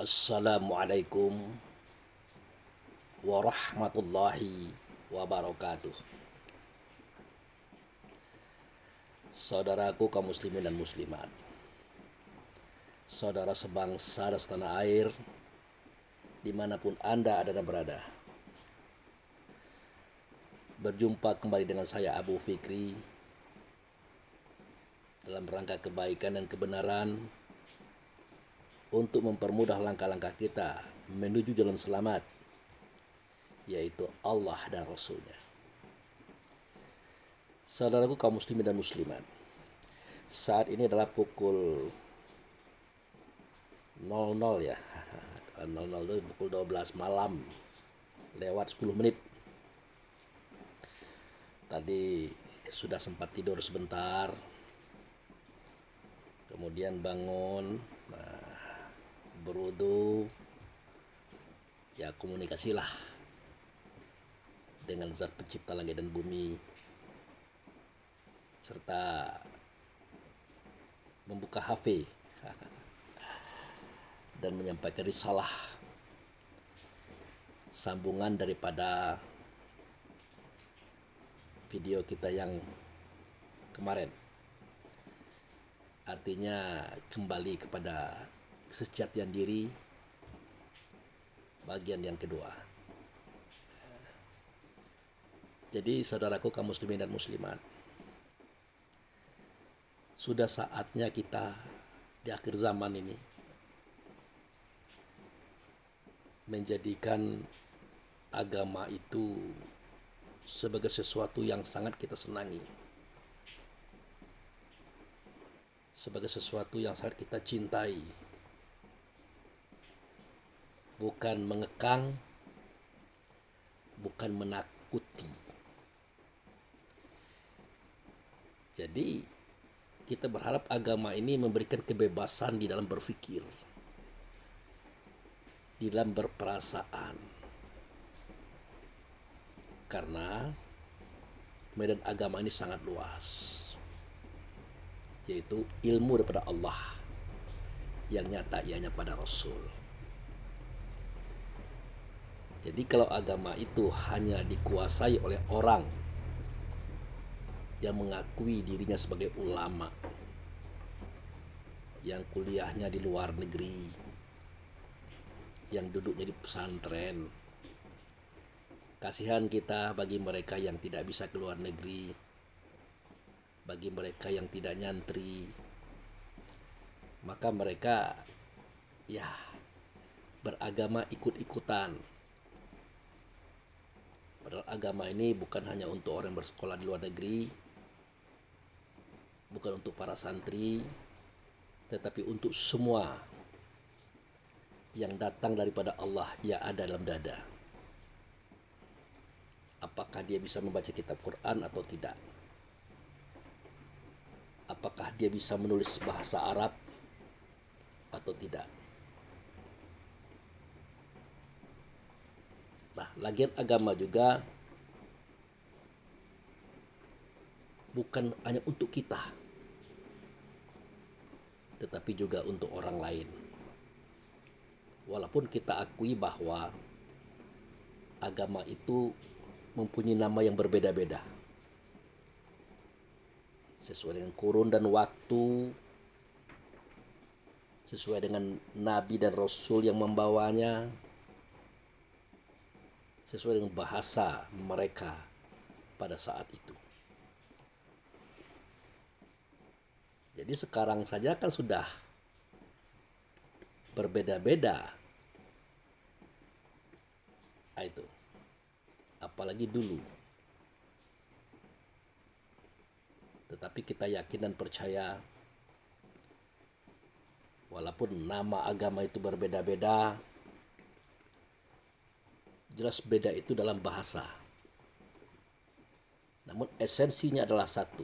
Assalamualaikum warahmatullahi wabarakatuh. Saudaraku kaum muslimin dan muslimat, saudara sebangsa dan setanah air, dimanapun Anda ada dan berada. Berjumpa kembali dengan saya Abu Fikri dalam rangka kebaikan dan kebenaran untuk mempermudah langkah-langkah kita menuju jalan selamat, yaitu Allah dan Rasulnya. Saudaraku kaum muslimin dan muslimat, saat ini adalah pukul 00 ya. 00 itu pukul 12 malam lewat 10 menit. Tadi sudah sempat tidur sebentar, kemudian bangun, berwudu, ya komunikasilah dengan zat pencipta langit dan bumi, serta membuka HP dan menyampaikan risalah sambungan daripada video kita yang kemarin. Artinya kembali kepada kesejatian diri, bagian yang kedua. Jadi saudaraku kaum muslimin dan muslimat, sudah saatnya kita di akhir zaman ini menjadikan agama itu sebagai sesuatu yang sangat kita senangi, sebagai sesuatu yang sangat kita cintai, bukan mengekang, bukan menakuti. Jadi kita berharap agama ini memberikan kebebasan di dalam berpikir, di dalam berperasaan. Karena medan agama ini sangat luas, yaitu ilmu daripada Allah yang nyata ianya pada Rasul. Jadi kalau agama itu hanya dikuasai oleh orang yang mengakui dirinya sebagai ulama, yang kuliahnya di luar negeri, yang duduknya di pesantren, kasihan kita bagi mereka yang tidak bisa ke luar negeri, bagi mereka yang tidak nyantri, maka mereka ya beragama ikut-ikutan. Padahal agama ini bukan hanya untuk orang yang bersekolah di luar negeri, bukan untuk para santri, tetapi untuk semua yang datang daripada Allah yang ada dalam dada. Apakah dia bisa membaca kitab Quran atau tidak? Apakah dia bisa menulis bahasa Arab atau tidak? Nah, lagian agama juga bukan hanya untuk kita, tetapi juga untuk orang lain. Walaupun kita akui bahwa agama itu mempunyai nama yang berbeda-beda, sesuai dengan kurun dan waktu, sesuai dengan nabi dan rasul yang membawanya, sesuai dengan bahasa mereka pada saat itu. Jadi sekarang saja kan sudah berbeda-beda. Itu apalagi dulu. Tetapi kita yakin dan percaya, walaupun nama agama itu berbeda-beda, jelas beda itu dalam bahasa. Namun esensinya adalah satu: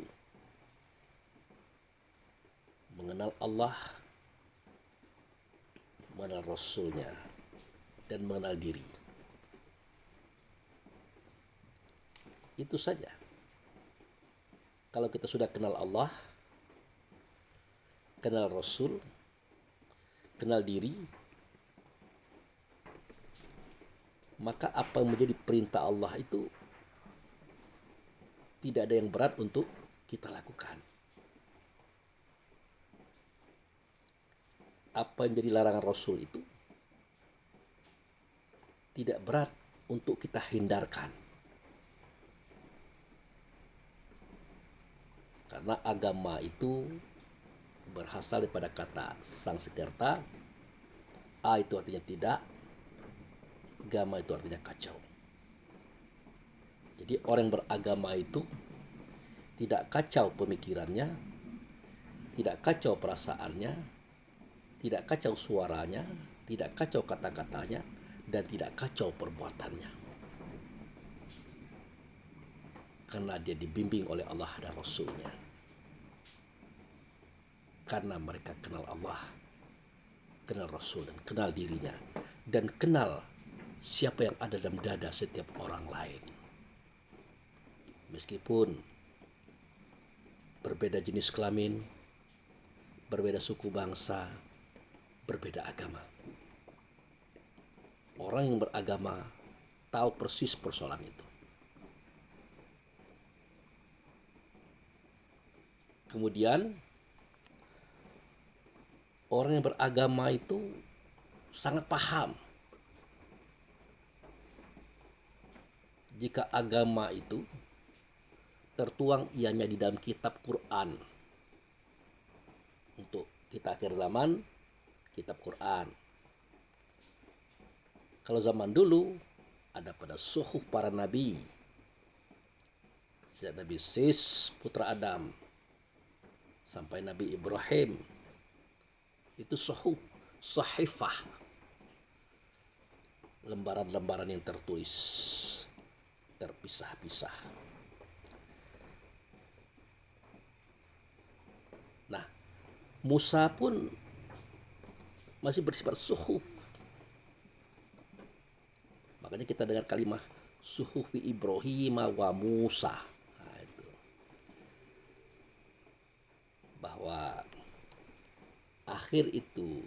mengenal Allah, mengenal Rasulnya, dan mengenal diri. Itu saja. Kalau kita sudah kenal Allah, kenal Rasul, kenal diri, maka apa yang menjadi perintah Allah itu tidak ada yang berat untuk kita lakukan. Apa yang menjadi larangan Rasul itu tidak berat untuk kita hindarkan. Karena agama itu berasal daripada kata Sanskerta. A itu artinya tidak, gama itu artinya kacau. Jadi orang yang beragama itu tidak kacau pemikirannya, tidak kacau perasaannya, tidak kacau suaranya, tidak kacau kata-katanya, dan tidak kacau perbuatannya. Karena dia dibimbing oleh Allah dan Rasulnya. Karena mereka kenal Allah, kenal Rasul, dan kenal dirinya, dan kenal siapa yang ada dalam dada setiap orang lain. Meskipun berbeda jenis kelamin, berbeda suku bangsa, berbeda agama. Orang yang beragama tahu persis persoalan itu. Kemudian orang yang beragama itu sangat paham jika agama itu tertuang ianya di dalam kitab Quran. Untuk kita akhir zaman, kitab Quran. Kalau zaman dulu ada pada suhuf para nabi. Sejak Nabi Sis putra Adam sampai Nabi Ibrahim, itu suhuf, sahifah, lembaran-lembaran yang tertulis terpisah-pisah. Nah, Musa pun masih bersifat suhuf. Makanya kita dengar kalimat suhufi Ibrahim wa Musa. Nah, itu. Bahwa akhir itu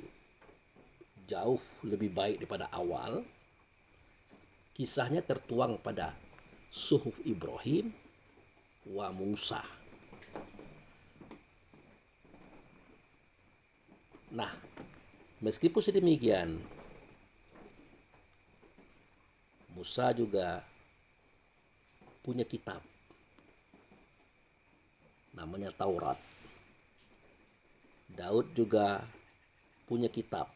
jauh lebih baik daripada awal. Kisahnya tertuang pada suhuf Ibrahim wa Musa. Nah, meskipun sedemikian, Musa juga punya kitab namanya Taurat. Daud juga punya kitab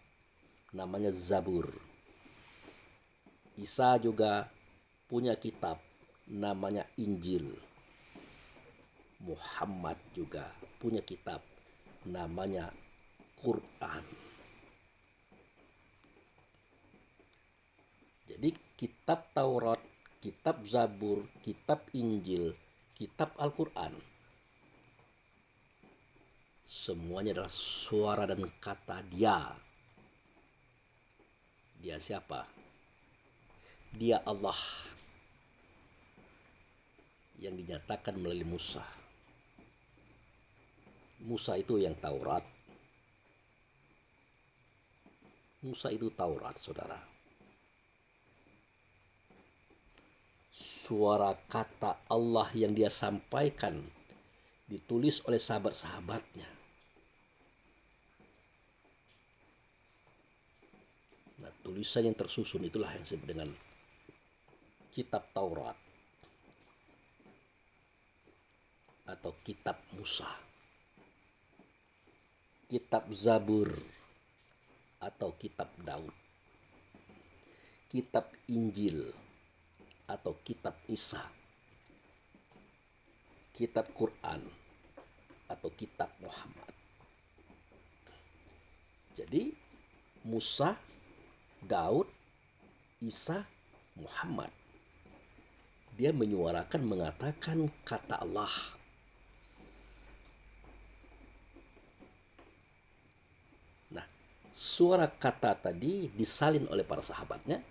namanya Zabur. Isa juga punya kitab namanya Injil. Muhammad juga punya kitab namanya Quran. Jadi kitab Taurat, kitab Zabur, kitab Injil, kitab Al-Quran, semuanya adalah suara dan kata Dia. Dia siapa? Dia Allah yang dinyatakan melalui Musa. Musa itu yang Taurat. Musa itu Taurat, saudara. Suara kata Allah yang Dia sampaikan ditulis oleh sahabat-sahabatnya. Nah, tulisan yang tersusun itulah yang disebut dengan kitab Taurat atau kitab Musa. Kitab Zabur atau kitab Daud. Kitab Injil atau kitab Isa. Kitab Quran atau kitab Muhammad. Jadi Musa, Daud, Isa, Muhammad, dia menyuarakan, mengatakan kata Allah. Nah, suara kata tadi disalin oleh para sahabatnya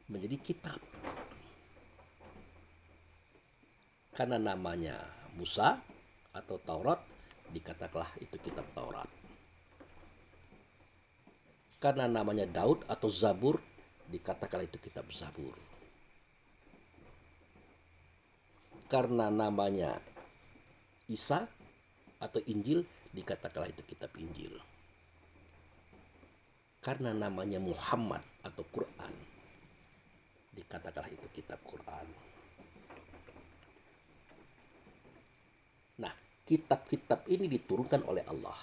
menjadi kitab. Karena namanya Musa atau Taurat, dikatakanlah itu kitab Taurat. Karena namanya Daud atau Zabur, dikatakan itu kitab Zabur. Karena namanya Isa atau Injil, dikatakanlah itu kitab Injil. Karena namanya Muhammad atau Quran, dikatakanlah itu kitab Quran. Nah, kitab-kitab ini diturunkan oleh Allah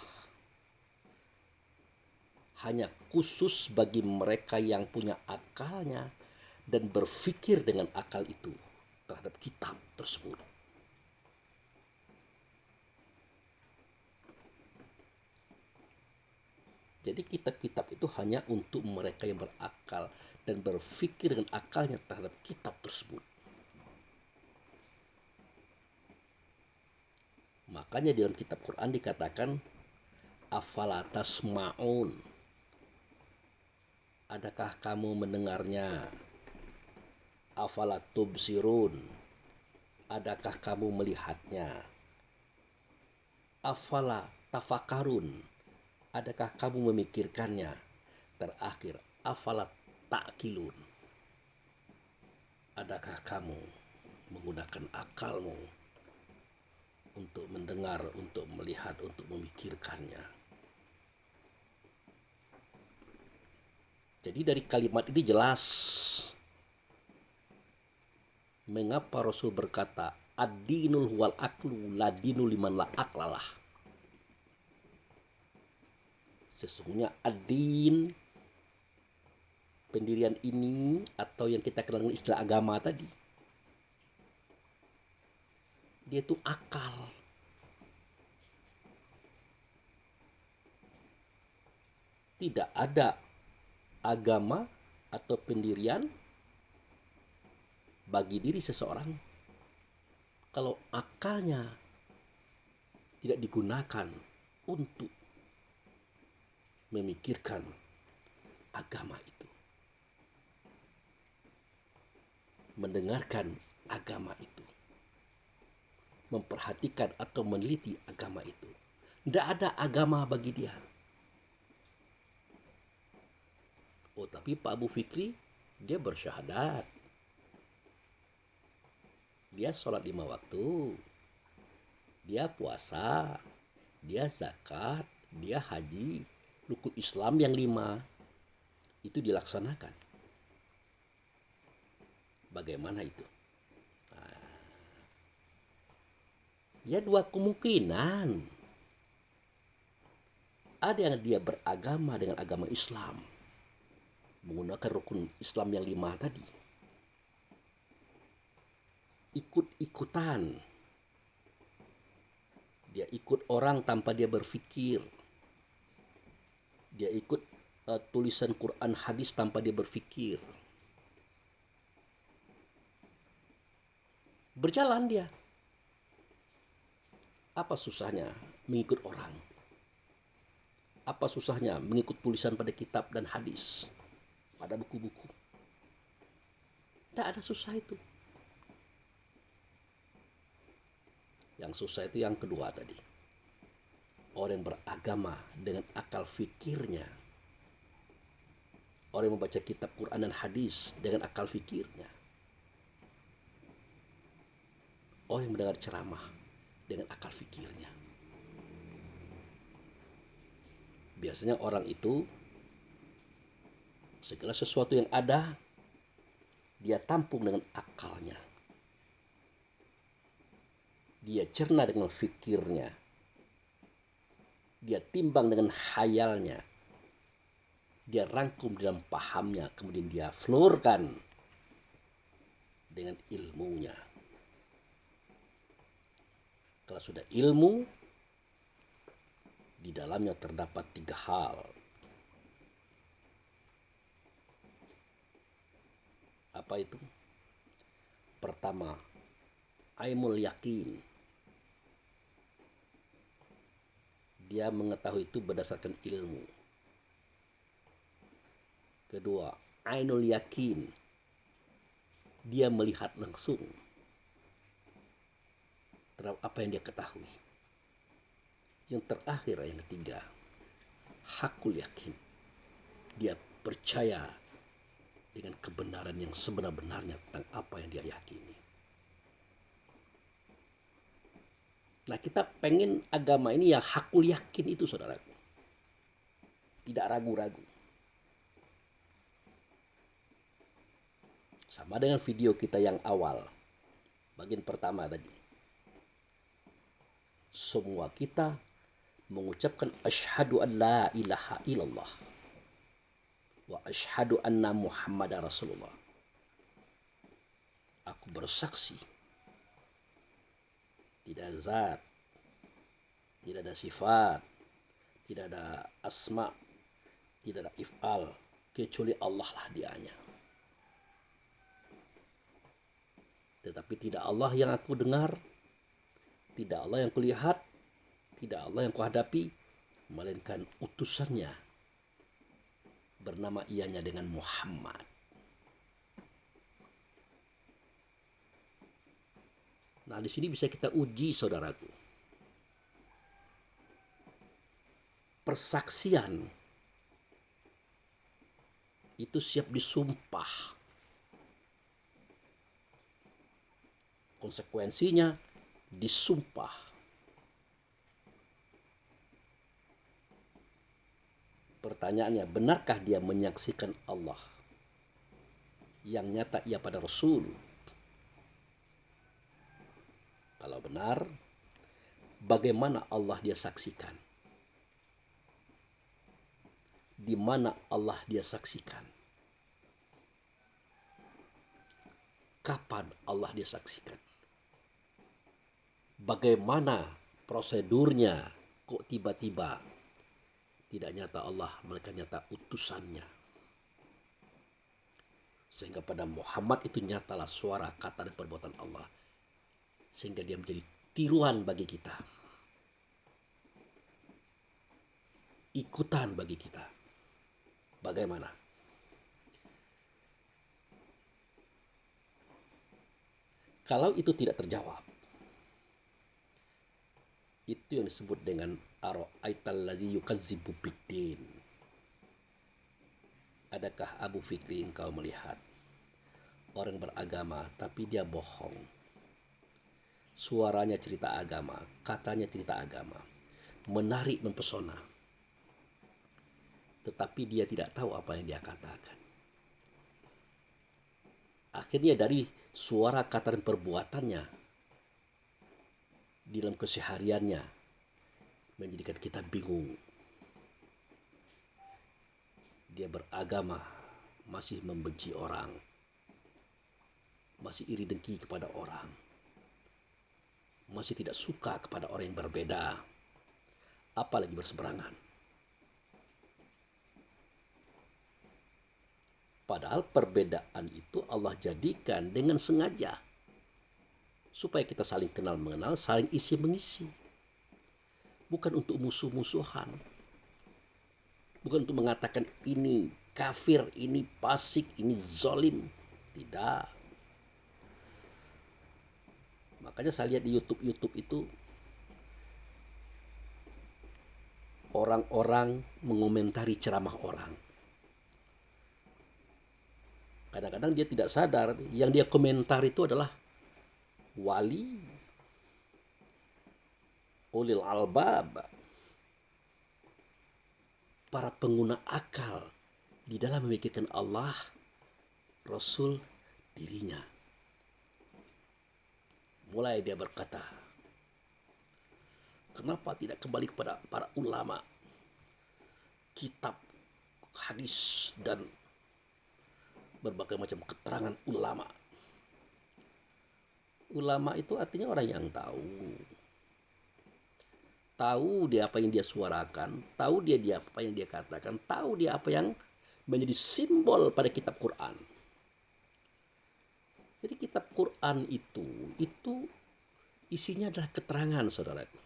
hanya khusus bagi mereka yang punya akalnya dan berpikir dengan akal itu terhadap kitab tersebut. Jadi kitab-kitab itu hanya untuk mereka yang berakal dan berpikir dengan akalnya terhadap kitab tersebut. Makanya di dalam kitab Quran dikatakan afala tasma'un, adakah kamu mendengarnya? Afala tubsirun, adakah kamu melihatnya? Afala tafakarun, adakah kamu memikirkannya? Terakhir, afala ta'kilun, adakah kamu menggunakan akalmu untuk mendengar, untuk melihat, untuk memikirkannya? Jadi dari kalimat ini jelas mengapa Rasul berkata ad-dinul huwal aklu la dinul liman la aklalah. Sesungguhnya ad-din, pendirian ini atau yang kita kenal dengan istilah agama tadi, dia itu akal. Tidak ada agama atau pendirian bagi diri seseorang kalau akalnya tidak digunakan untuk memikirkan agama itu, mendengarkan agama itu, memperhatikan atau meneliti agama itu. Tidak ada agama bagi dia. Oh, tapi Pak Abu Fikri, dia bersyahadat, dia sholat 5 waktu, dia puasa, dia zakat, dia haji, rukun Islam yang 5 itu dilaksanakan. Bagaimana itu? Ya, dua kemungkinan. Ada yang dia beragama dengan agama Islam, menggunakan rukun Islam yang 5 tadi, ikut-ikutan, dia ikut orang tanpa dia berpikir, dia ikut tulisan Quran hadis tanpa dia berpikir, berjalan dia. Apa susahnya mengikut orang? Apa susahnya mengikut tulisan pada kitab dan hadis, pada buku-buku? Tidak ada susah itu. Yang susah itu yang kedua tadi. Orang yang beragama dengan akal fikirnya. Orang yang membaca kitab Quran dan hadis dengan akal fikirnya. Orang yang mendengar ceramah dengan akal fikirnya. Biasanya orang itu segala sesuatu yang ada dia tampung dengan akalnya, dia cerna dengan fikirnya, dia timbang dengan khayalnya, dia rangkum dalam pahamnya, kemudian dia flurkan dengan ilmunya. Kalau sudah ilmu, di dalamnya terdapat 3 hal. Apa itu? Pertama, ainul yakin. Dia mengetahui itu berdasarkan ilmu. Kedua, ainul yakin. Dia melihat langsung terhadap apa yang dia ketahui. Yang terakhir, yang ketiga, hakul yakin. Dia percaya dengan kebenaran yang sebenar-benarnya tentang apa yang dia yakini. Nah, kita pengen agama ini yang hakul yakin itu, saudaraku. Tidak ragu-ragu. Sama dengan video kita yang awal, bagian pertama tadi. Semua kita mengucapkan asyhadu an la ilaha illallah wa asyhadu anna muhammadar rasulullah. Aku bersaksi tidak ada zat, tidak ada sifat, tidak ada asma, tidak ada if'al, kecuali Allah lah dianya. Tetapi tidak Allah yang aku dengar, tidak Allah yang kulihat, tidak Allah yang kuhadapi, melainkan utusannya bernama ianya dengan Muhammad. Nah, di sini bisa kita uji, saudaraku. Persaksian itu siap disumpah. Konsekuensinya disumpah. Pertanyaannya, benarkah dia menyaksikan Allah yang nyata ia pada Rasul? Kalau benar, bagaimana Allah dia saksikan? Di mana Allah dia saksikan? Kapan Allah dia saksikan? Bagaimana prosedurnya? Kok tiba-tiba tidak nyata Allah, melainkan nyata utusannya? Sehingga pada Muhammad itu nyatalah suara, kata, dan perbuatan Allah. Sehingga dia menjadi tiruan bagi kita, ikutan bagi kita. Bagaimana? Kalau itu tidak terjawab, itu yang disebut dengan ara'aital ladzi yukazzibu biddin. Adakah Abu Fikri engkau melihat orang beragama tapi dia bohong? Suaranya cerita agama, katanya cerita agama, menarik, mempesona. Tetapi dia tidak tahu apa yang dia katakan. Akhirnya dari suara, kata, dan perbuatannya di dalam kesehariannya menjadikan kita bingung. Dia beragama masih membenci orang, masih iri dengki kepada orang, masih tidak suka kepada orang yang berbeda, apalagi berseberangan. Padahal perbedaan itu Allah jadikan dengan sengaja supaya kita saling kenal mengenal, saling isi mengisi. Bukan untuk musuh-musuhan, bukan untuk mengatakan ini kafir, ini fasik, ini zalim. Tidak. Makanya saya lihat di YouTube itu orang-orang mengomentari ceramah orang. Kadang-kadang dia tidak sadar yang dia komentar itu adalah wali, ulil albab, para pengguna akal di dalam memikirkan Allah, Rasul, dirinya. Mulai dia berkata, kenapa tidak kembali kepada para ulama, kitab, hadis, dan berbagai macam keterangan ulama. Ulama itu artinya orang yang tahu. Tahu dia apa yang dia suarakan, tahu dia apa yang dia katakan, tahu dia apa yang menjadi simbol pada kitab Quran. Jadi kitab Quran itu isinya adalah keterangan, saudaraku.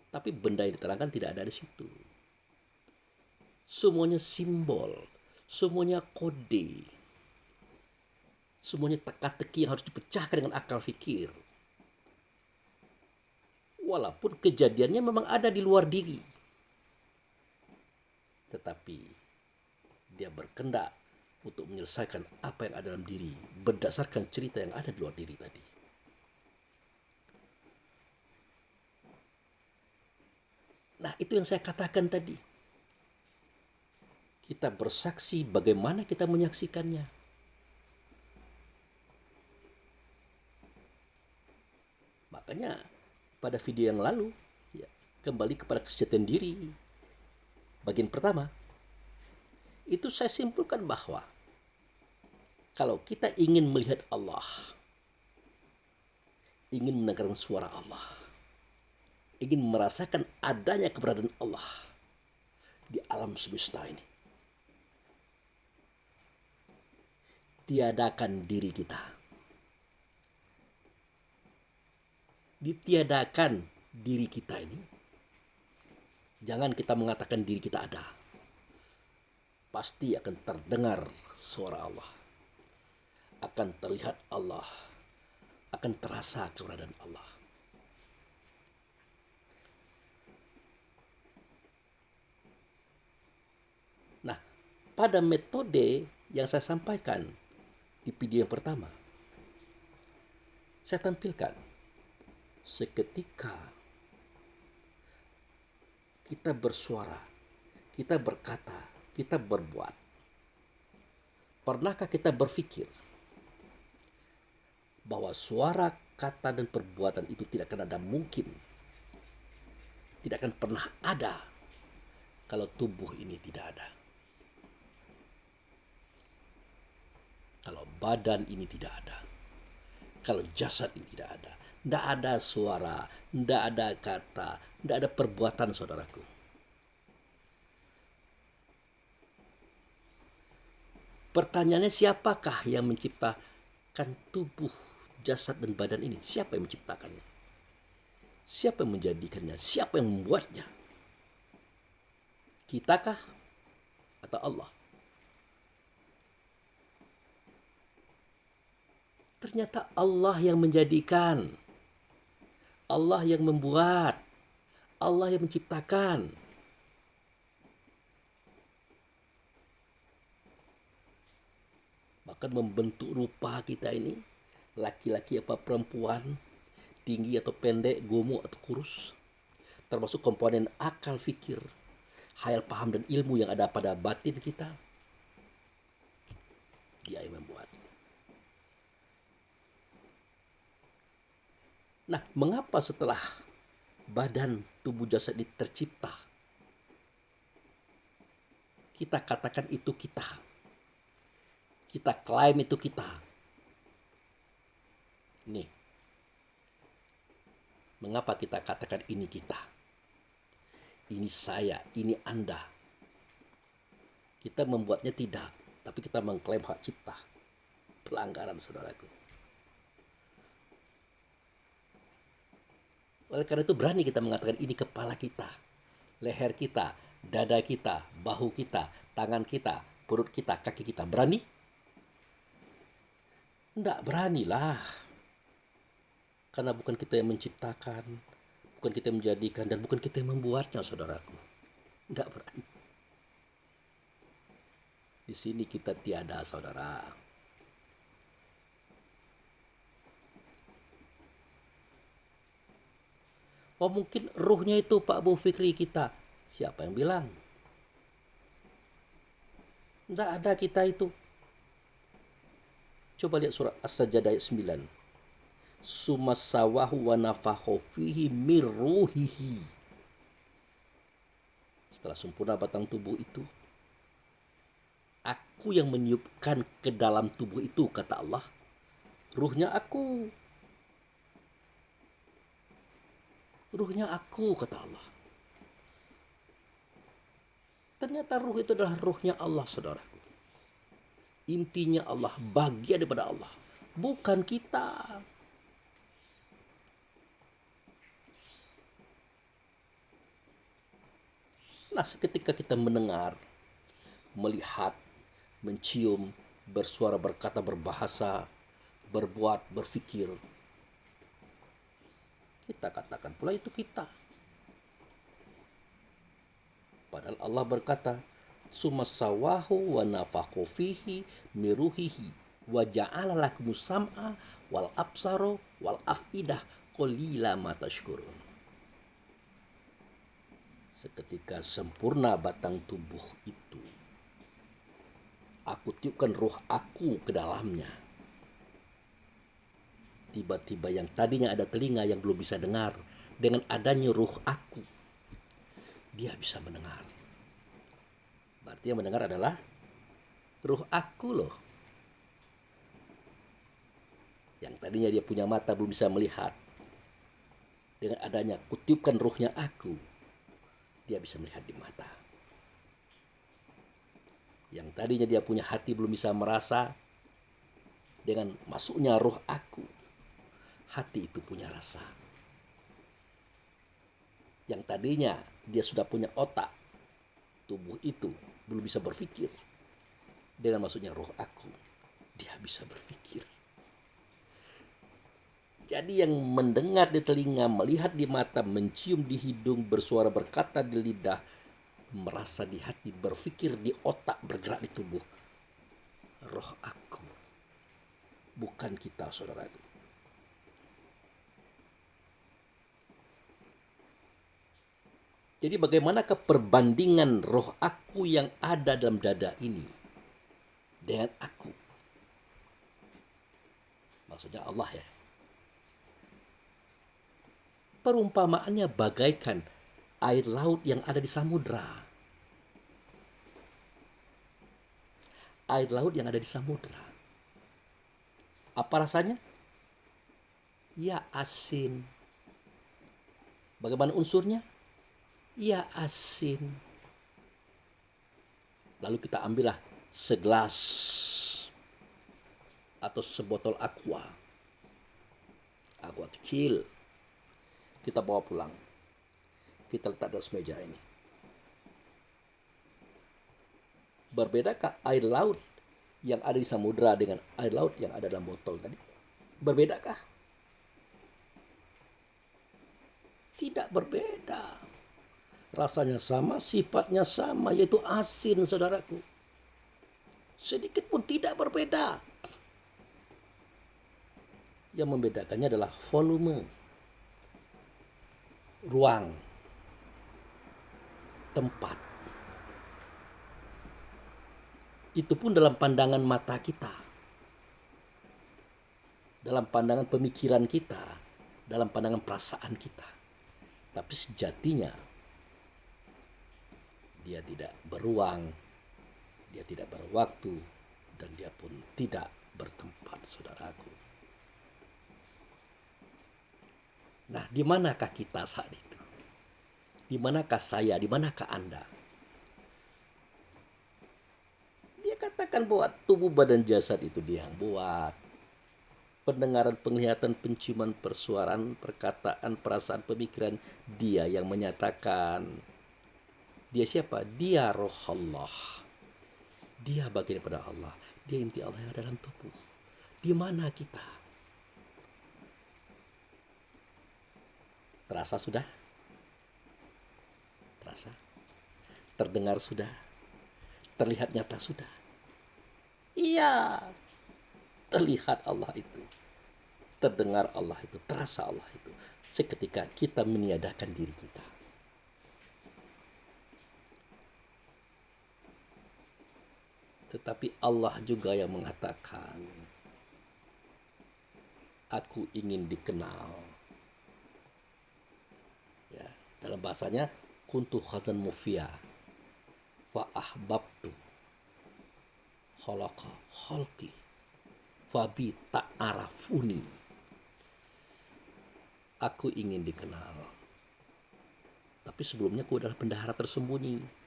Tapi benda yang diterangkan tidak ada di situ. Semuanya simbol, semuanya kode, semuanya teka-teki yang harus dipecahkan dengan akal fikir. Walaupun kejadiannya memang ada di luar diri, tetapi dia berkendak untuk menyelesaikan apa yang ada dalam diri berdasarkan cerita yang ada di luar diri tadi. Nah, itu yang saya katakan tadi. Kita bersaksi bagaimana kita menyaksikannya. Makanya pada video yang lalu, ya, kembali kepada kesejahteraan diri. Bagian pertama, itu saya simpulkan bahwa kalau kita ingin melihat Allah, ingin mendengarkan suara Allah, ingin merasakan adanya keberadaan Allah di alam semesta ini, tiadakan diri kita. Ditiadakan diri kita ini, jangan kita mengatakan diri kita ada. Pasti akan terdengar suara Allah, akan terlihat Allah, akan terasa keberadaan Allah. Nah, pada metode yang saya sampaikan di video yang pertama, saya tampilkan seketika kita bersuara, kita berkata, kita berbuat. Pernahkah kita berpikir bahwa suara, kata, dan perbuatan itu tidak akan ada mungkin, tidak akan pernah ada kalau tubuh ini tidak ada, kalau badan ini tidak ada, kalau jasad ini tidak ada. Tidak ada suara, tidak ada kata, tidak ada perbuatan, saudaraku. Pertanyaannya, siapakah yang menciptakan tubuh, jasad, dan badan ini? Siapa yang menciptakannya? Siapa yang menjadikannya? Siapa yang membuatnya? Kitakah atau Allah? Ternyata Allah yang menjadikan, Allah yang membuat, Allah yang menciptakan. Bahkan membentuk rupa kita ini, laki-laki apa perempuan, tinggi atau pendek, gemuk atau kurus, termasuk komponen akal, fikir, hayal, paham, dan ilmu yang ada pada batin kita. Dia yang membuat. Nah, mengapa setelah badan, tubuh, jasad ini tercipta, kita katakan itu kita, kita klaim itu kita? Nih, mengapa kita katakan ini kita, ini saya, ini Anda? Kita membuatnya tidak, tapi kita mengklaim hak cipta. Pelanggaran, saudaraku. Oleh karena itu berani kita mengatakan ini kepala kita, leher kita, dada kita, bahu kita, tangan kita, perut kita, kaki kita. Berani? Enggak beranilah. Karena bukan kita yang menciptakan, bukan kita yang menjadikan, dan bukan kita yang membuatnya, saudaraku. Enggak berani. Di sini kita tiada, saudara. Oh, mungkin ruhnya itu Pak Bu Fikri kita. Siapa yang bilang? Tidak ada kita itu. Coba lihat surat As-Sajdah ayat 9. Sumasawahu wa nafakhu fihi min ruhihi. Setelah sempurna batang tubuh itu, aku yang meniupkan ke dalam tubuh itu, kata Allah. Ruhnya aku. Ruhnya aku, kata Allah. Ternyata ruh itu adalah ruhnya Allah, saudaraku. Intinya Allah, bagian daripada Allah, bukan kita. Nah, ketika kita mendengar, melihat, mencium, bersuara, berkata, berbahasa, berbuat, berpikir, kita katakan pula itu kita. Padahal Allah berkata, sumasawahu wa nafakhu fihi miruhihi wa ja'ala lakumus sam'a wal absaro wal afidah qalila ma tashkurun. Seketika sempurna batang tubuh itu, aku tiupkan roh aku ke dalamnya. Tiba-tiba yang tadinya ada telinga yang belum bisa dengar, dengan adanya roh aku, dia bisa mendengar. Berarti yang mendengar adalah roh aku loh. Yang tadinya dia punya mata belum bisa melihat, dengan adanya kutiupkan rohnya aku, dia bisa melihat di mata. Yang tadinya dia punya hati belum bisa merasa, dengan masuknya roh aku, hati itu punya rasa. Yang tadinya dia sudah punya otak, tubuh itu belum bisa berpikir, dengan masuknya roh aku, dia bisa berpikir. Jadi yang mendengar di telinga, melihat di mata, mencium di hidung, bersuara berkata di lidah, merasa di hati, berpikir di otak, bergerak di tubuh, roh aku, bukan kita, saudaraku. Jadi bagaimanakah perbandingan roh aku yang ada dalam dada ini dengan aku? Maksudnya Allah ya. Perumpamaannya bagaikan air laut yang ada di samudra. Air laut yang ada di samudra. Apa rasanya? Ya asin. Bagaimana unsurnya? Ya asin. Lalu kita ambillah segelas atau sebotol aqua. Aqua kecil. Kita bawa pulang. Kita letak di atas meja ini. Berbedakah air laut yang ada di samudra dengan air laut yang ada dalam botol tadi? Berbedakah? Tidak berbeda. Rasanya sama, sifatnya sama, yaitu asin, saudaraku. Sedikit pun tidak berbeda. Yang membedakannya adalah volume, ruang, tempat. Itu pun dalam pandangan mata kita, dalam pandangan pemikiran kita, dalam pandangan perasaan kita. Tapi sejatinya dia tidak beruang, dia tidak berwaktu, dan dia pun tidak bertempat, saudaraku. Nah, di manakah kita saat itu? Di manakah saya? Di manakah Anda? Dia katakan bahwa tubuh badan jasad itu dia yang buat. Pendengaran, penglihatan, penciuman, persuaraan, perkataan, perasaan, pemikiran, dia yang menyatakan. Dia siapa? Dia roh Allah. Dia bagian daripada Allah. Dia inti Allah yang ada dalam tubuh. Di mana kita? Terasa sudah? Terasa? Terdengar sudah? Terlihat nyata sudah? Iya. Terlihat Allah itu. Terdengar Allah itu. Terasa Allah itu. Seketika kita meniadakan diri kita. Tetapi Allah juga yang mengatakan, aku ingin dikenal. Ya, dalam bahasanya, kuntu khazan mufia fa ahbabtu khalaqa khalqi fa bi ta'arafuni. Aku ingin dikenal. Tapi sebelumnya aku adalah bendahara tersembunyi.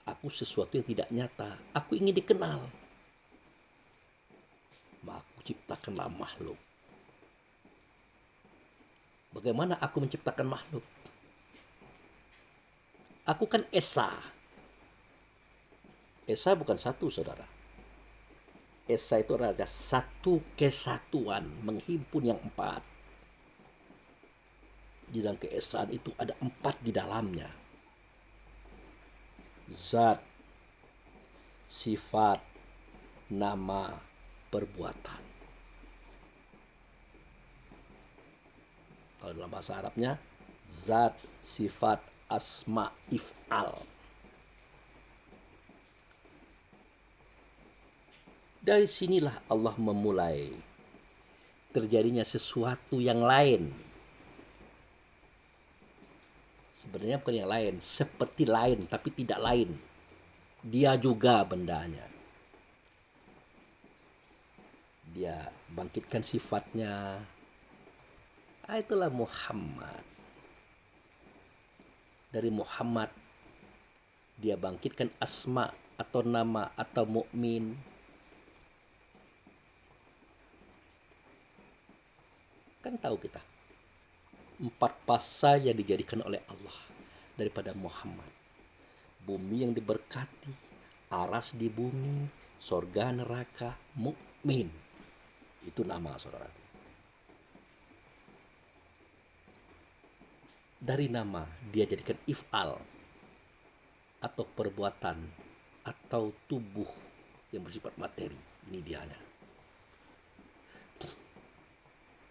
Aku sesuatu yang tidak nyata. Aku ingin dikenal. Maka aku ciptakanlah makhluk. Bagaimana aku menciptakan makhluk? Aku kan Esa. Esa bukan satu, saudara. Esa itu adalah satu kesatuan, menghimpun yang empat. Di dalam keesaan itu ada empat di dalamnya. zat, sifat, nama, perbuatan. Kalau dalam bahasa Arabnya zat, sifat, asma, if'al. Dari sinilah Allah memulai terjadinya sesuatu yang lain. Sebenarnya bukan yang lain, seperti lain tapi tidak lain. Dia juga bendanya. Dia bangkitkan sifatnya. Itulah Muhammad. Dari Muhammad dia bangkitkan asma atau nama atau mukmin. Kan tahu kita 4 pas saja dijadikan oleh Allah daripada Muhammad. Bumi yang diberkati, aras di bumi, sorga neraka, mukmin. Itu nama saudara. Dari nama dia jadikan if'al atau perbuatan atau tubuh yang bersifat materi. Ini dianya.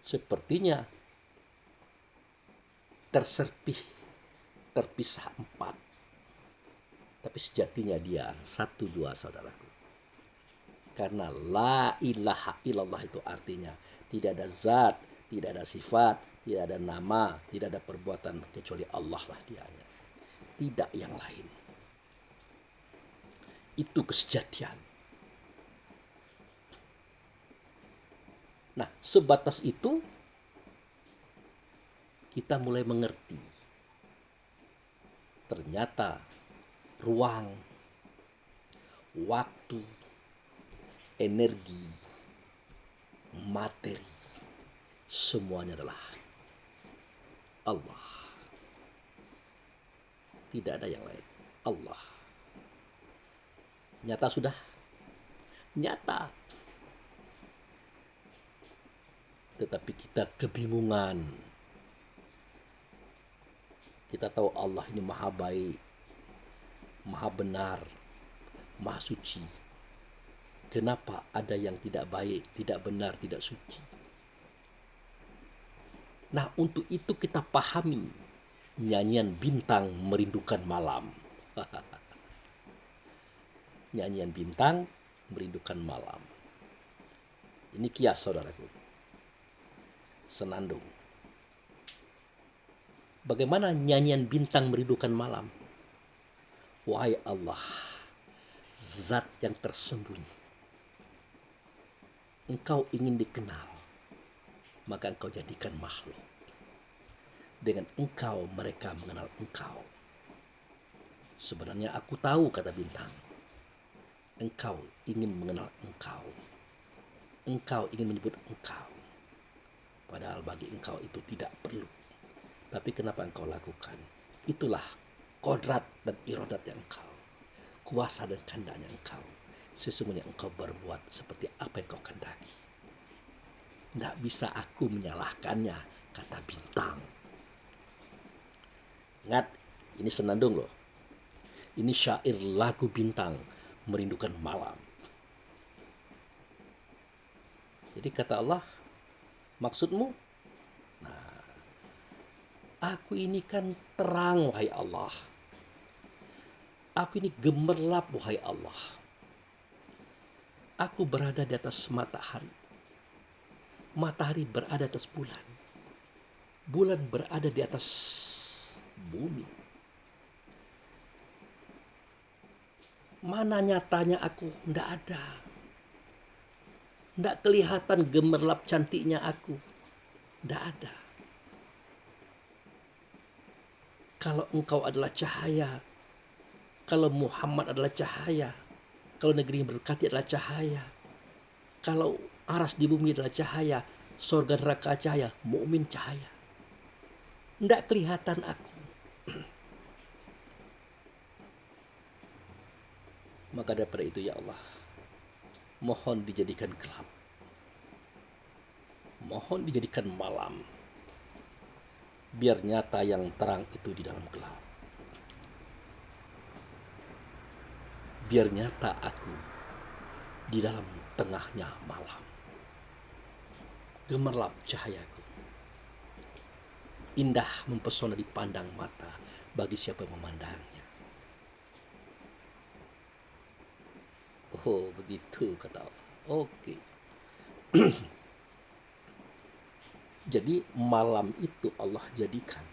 Sepertinya terpisah 4. Tapi sejatinya dia 1, 2 saudaraku. Karena la ilaha illallah itu artinya tidak ada zat, tidak ada sifat, tidak ada nama, tidak ada perbuatan kecuali Allah lah dianya. Tidak yang lain. Itu kesejatian. Nah, sebatas itu kita mulai mengerti. Ternyata ruang, waktu, energi, materi, semuanya adalah Allah. Tidak ada yang lain. Allah. Nyata sudah? Nyata. Tetapi kita kebingungan. Kita tahu Allah ini maha baik, maha benar, maha suci. Kenapa ada yang tidak baik, tidak benar, tidak suci? Nah, untuk itu kita pahami nyanyian bintang merindukan malam. Nyanyian bintang merindukan malam. Ini kias saudaraku. Senandung. Bagaimana nyanyian bintang merindukan malam? Wahai Allah, zat yang tersembunyi. Engkau ingin dikenal, maka engkau jadikan makhluk. Dengan engkau mereka mengenal engkau. Sebenarnya aku tahu, kata bintang. Engkau ingin mengenal engkau. Engkau ingin menyebut engkau. Padahal bagi engkau itu tidak perlu. Tapi kenapa engkau lakukan? Itulah kodrat dan irodatnya engkau. Kuasa dan kehendaknya engkau. Sesungguhnya engkau berbuat seperti apa yang engkau kehendaki. Tidak bisa aku menyalahkannya, kata bintang. Ingat, ini senandung loh. Ini syair lagu bintang merindukan malam. Jadi kata Allah, maksudmu? Nah, aku ini kan terang, wahai Allah. Aku ini gemerlap, wahai Allah. Aku berada di atas matahari. Matahari berada di atas bulan. Bulan berada di atas bumi. Mana nyatanya aku? Tidak ada. Tidak kelihatan gemerlap cantiknya aku. Tidak ada. Kalau engkau adalah cahaya, kalau Muhammad adalah cahaya, kalau negeri yang berkati adalah cahaya, kalau aras di bumi adalah cahaya, surga neraka cahaya, mukmin cahaya. Tidak kelihatan aku. Maka daripada itu ya Allah, mohon dijadikan gelap. Mohon dijadikan malam. Biar nyata yang terang itu di dalam gelap. biar nyata aku di dalam tengahnya malam. Gemerlap cahayaku, indah mempesona dipandang mata bagi siapa yang memandangnya. Oh, begitu kata Allah. Oke. Jadi malam itu Allah jadikan,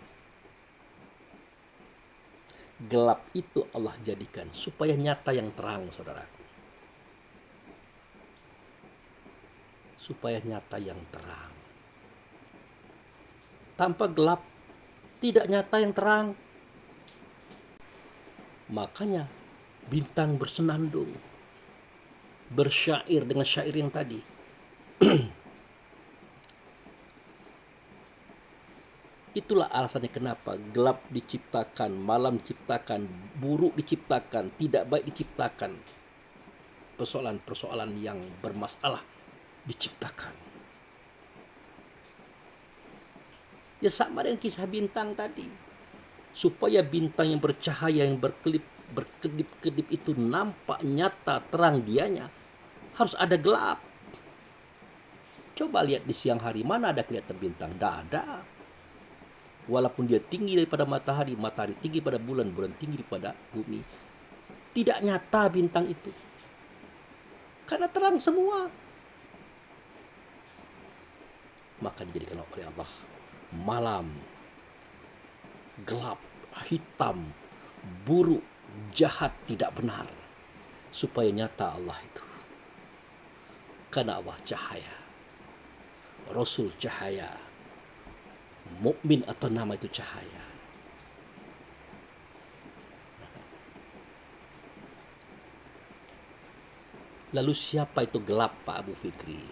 gelap itu Allah jadikan supaya nyata yang terang, saudaraku. Supaya nyata yang terang. Tanpa gelap tidak nyata yang terang. Makanya bintang bersenandung, bersyair dengan syair yang tadi. Itulah alasannya kenapa gelap diciptakan, malam diciptakan, buruk diciptakan, tidak baik diciptakan. Persoalan-persoalan yang bermasalah diciptakan. Ya sama dengan kisah bintang tadi. Supaya bintang yang bercahaya, yang berkedip-kedip itu nampak nyata, terang dianya, harus ada gelap. Coba lihat di siang hari, mana ada kelihatan bintang? Tidak ada. Walaupun dia tinggi daripada matahari, matahari tinggi pada bulan, bulan tinggi daripada bumi, tidak nyata bintang itu. Karena terang semua. Maka dijadikan oleh Allah malam, gelap, hitam, buruk, jahat, tidak benar, supaya nyata Allah itu. Karena Allah cahaya, Rasul cahaya, mukmin atau nama itu cahaya. Lalu siapa itu gelap, Pak Abu Fikri?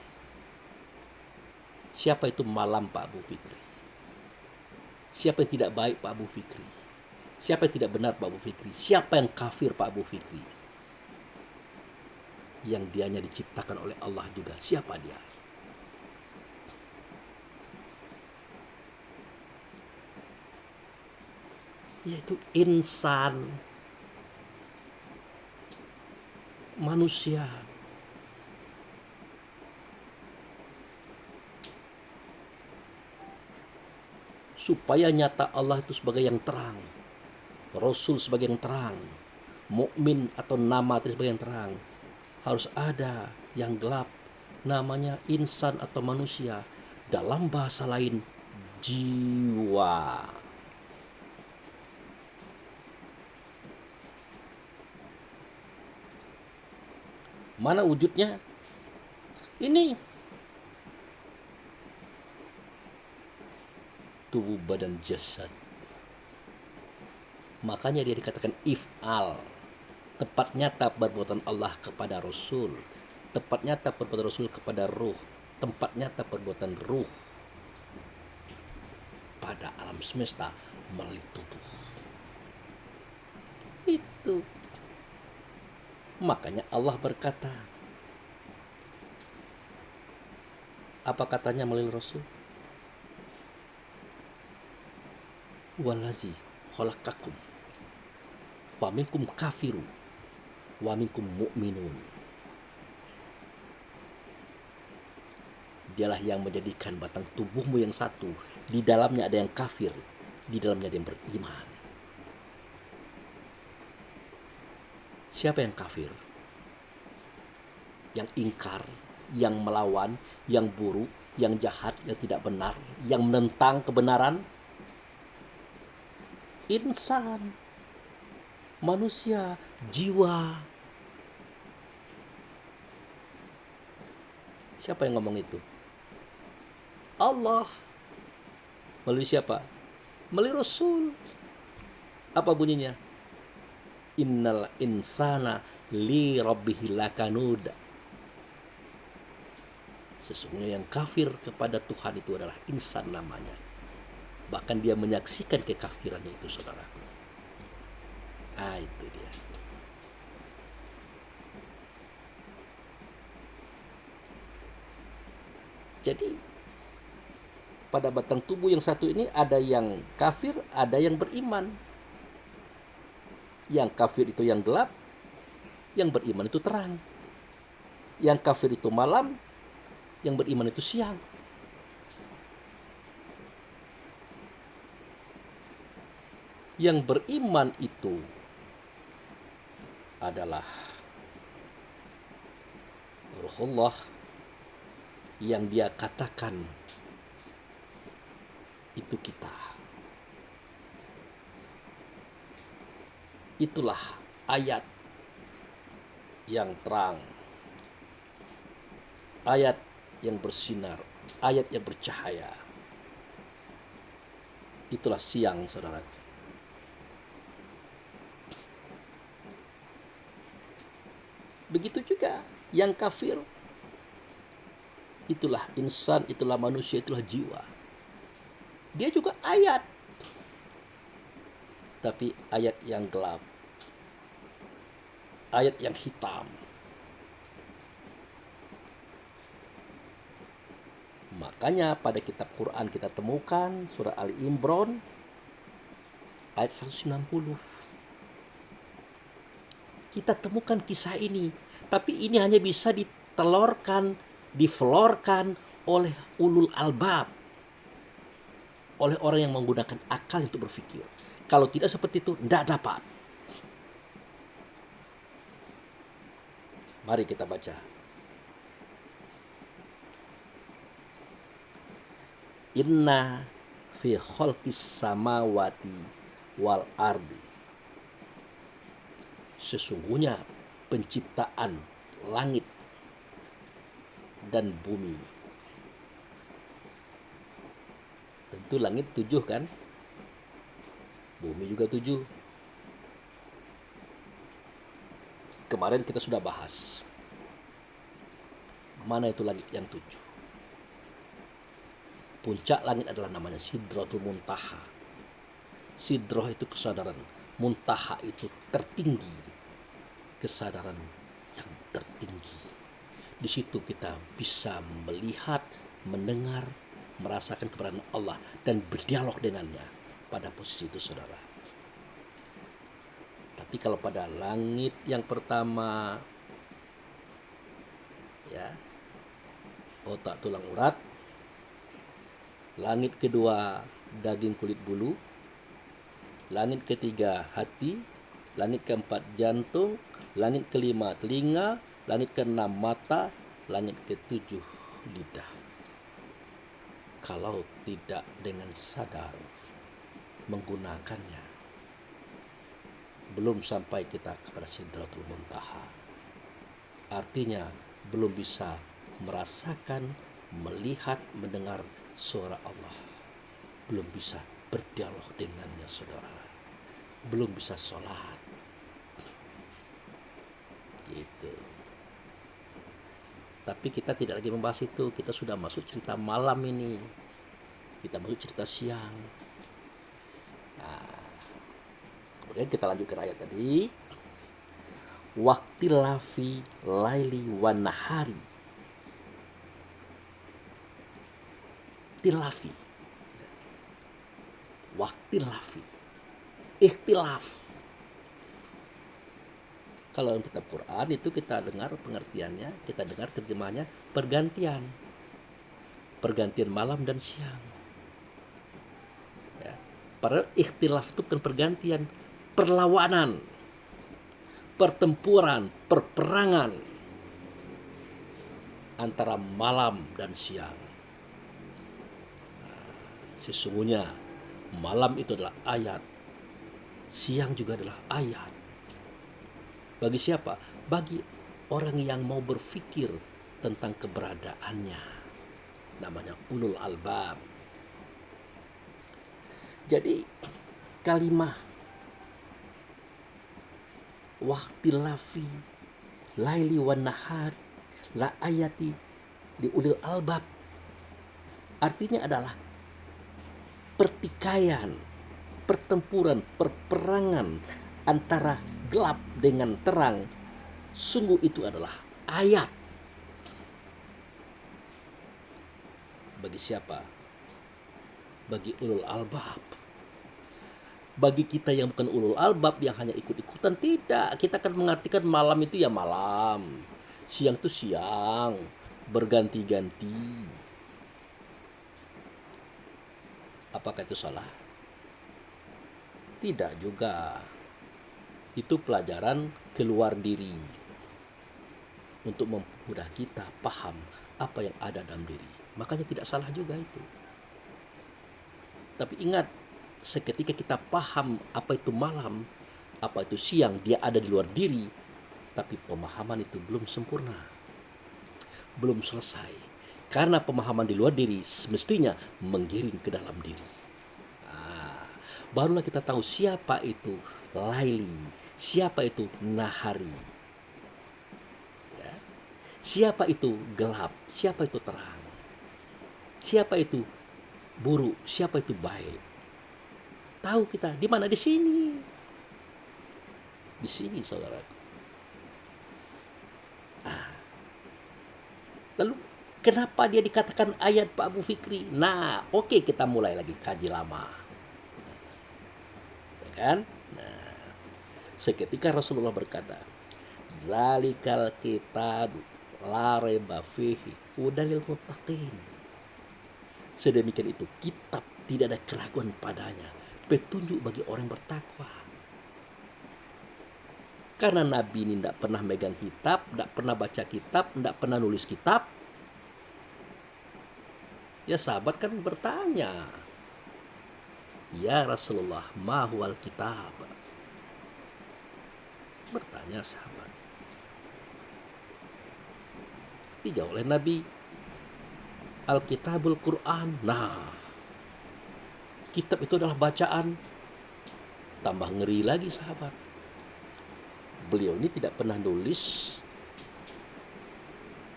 Siapa itu malam, Pak Abu Fikri? Siapa yang tidak baik, Pak Abu Fikri? Siapa yang tidak benar, Pak Abu Fikri? Siapa yang kafir, Pak Abu Fikri? Yang dianya diciptakan oleh Allah juga. Siapa dia? Yaitu insan, manusia. Supaya nyata Allah itu sebagai yang terang, Rasul sebagai yang terang, mukmin atau nama itu sebagai yang terang, harus ada yang gelap, namanya insan atau manusia. Dalam bahasa lain, jiwa. Mana wujudnya? Ini tubuh, badan, jasad. Makanya dia dikatakan if'al, tepat nyata perbuatan Allah kepada Rasul, tepat nyata perbuatan Rasul kepada ruh, tempat nyata perbuatan ruh pada alam semesta melalui tubuh. Itu. Makanya Allah berkata, apa katanya melalui Rasul? Walazi khalaqakum wa minkum kafiru wa minkum mu'minun. Dialah yang menjadikan batang tubuhmu yang satu, di dalamnya ada yang kafir, di dalamnya ada yang beriman. Siapa yang kafir? Yang ingkar, yang melawan, yang buruk, yang jahat, yang tidak benar, yang menentang kebenaran. Insan, manusia, jiwa. Siapa yang ngomong itu? Allah. Melalui siapa? Melalui Rasul. Apa bunyinya? Innal insana li rabbihi lakanud. Sesungguhnya yang kafir kepada Tuhan itu adalah insan namanya. Bahkan dia menyaksikan kekafirannya itu, saudaraku. Itu dia. Jadi pada batang tubuh yang satu ini ada yang kafir, ada yang beriman. Yang kafir itu yang gelap, Yang beriman itu terang. Yang kafir itu malam, yang beriman itu siang. Yang beriman itu adalah Ruhullah, yang dia katakan itu kita. Itulah ayat yang terang, ayat yang bersinar, ayat yang bercahaya. Itulah siang, saudara. Begitu juga yang kafir, itulah insan, itulah manusia, itulah jiwa. Dia juga ayat, tapi ayat yang gelap, ayat yang hitam. Makanya pada kitab Quran kita temukan surah Ali Imran ayat 190. Kita temukan kisah ini, tapi ini hanya bisa ditelorkan, diflorkan oleh ulul albab, oleh orang yang menggunakan akal untuk berpikir. Kalau tidak seperti itu, tidak dapat. Mari kita baca. Inna fi khalqis samawati wal ardi. Sesungguhnya penciptaan langit dan bumi. Tentu langit 7 kan? Bumi juga 7. Kemarin kita sudah bahas. Mana itu langit yang 7? Puncak langit adalah namanya Sidratul Muntaha. Sidroh itu kesadaran, Muntaha itu tertinggi, kesadaran yang tertinggi. Di situ kita bisa melihat, mendengar, merasakan keberadaan Allah dan berdialog dengannya pada posisi itu, saudara. Tapi kalau pada langit yang pertama, ya, otak tulang urat. Langit kedua, daging kulit bulu. Langit ketiga, hati. Langit keempat, jantung. Langit kelima, telinga. Langit keenam, mata. Langit ketujuh, lidah. Kalau tidak dengan sadar menggunakannya, belum sampai kita kepada Sidratul Muntaha. Artinya belum bisa merasakan, melihat, mendengar suara Allah. Belum bisa berdialog dengannya, saudara. Belum bisa sholat. Gitu. Tapi kita tidak lagi membahas itu. Kita sudah masuk cerita malam ini. Kita masuk cerita siang. Nah, kemudian kita lanjutkan ayat tadi. Waktilafi laili wan nahari. Tilafi. Waktilafi. Ikhtilaf. Kalau dalam kitab Quran itu kita dengar pengertiannya, kita dengar terjemahannya pergantian. Pergantian malam dan siang. Ya. Padahal ikhtilaf itu bukan pergantian, perlawanan, pertempuran, perperangan antara malam dan siang. Sesungguhnya malam itu adalah ayat, siang juga adalah ayat. Bagi siapa? Bagi orang yang mau berpikir tentang keberadaannya. Namanya ulul albab. Jadi kalimah waktilafi laili wan nahar la ayati di ulul albab, artinya adalah pertikaian, pertempuran, perperangan antara gelap dengan terang. Sungguh itu adalah ayat. Bagi siapa? Bagi ulul albab. Bagi kita yang bukan ulul albab, yang hanya ikut-ikutan, tidak. Kita akan mengartikan malam itu ya malam, siang itu siang, berganti-ganti. Apakah itu salah? Tidak juga. Itu pelajaran keluar diri untuk mempermudah kita paham apa yang ada dalam diri. Makanya tidak salah juga itu. Tapi ingat, seketika kita paham apa itu malam, apa itu siang, dia ada di luar diri, tapi pemahaman itu belum sempurna, belum selesai. Karena pemahaman di luar diri semestinya menggiring ke dalam diri. Barulah kita tahu siapa itu Laili, siapa itu Nahari, ya. Siapa itu gelap, siapa itu terang, siapa itu buruk, siapa itu baik. Tahu kita di mana? Di sini. Di sini, saudaraku. Lalu kenapa dia dikatakan ayat Pak Abu Fikri? Nah, oke, kita mulai lagi kaji lama. Ya kan? Nah, seketika Rasulullah berkata, "Zalikal kitab la raiba fihi hudalil muttaqin." Sedemikian itu kitab, tidak ada keraguan padanya, petunjuk bagi orang bertakwa. Karena Nabi ini tidak pernah megang kitab, tidak pernah baca kitab, tidak pernah nulis kitab. Ya sahabat kan bertanya, "Ya Rasulullah, ma huwal kitab?" Bertanya sahabat. Dijawab oleh Nabi, Alkitabul Quran. Nah, kitab itu adalah bacaan. Tambah ngeri lagi sahabat. Beliau ini tidak pernah nulis,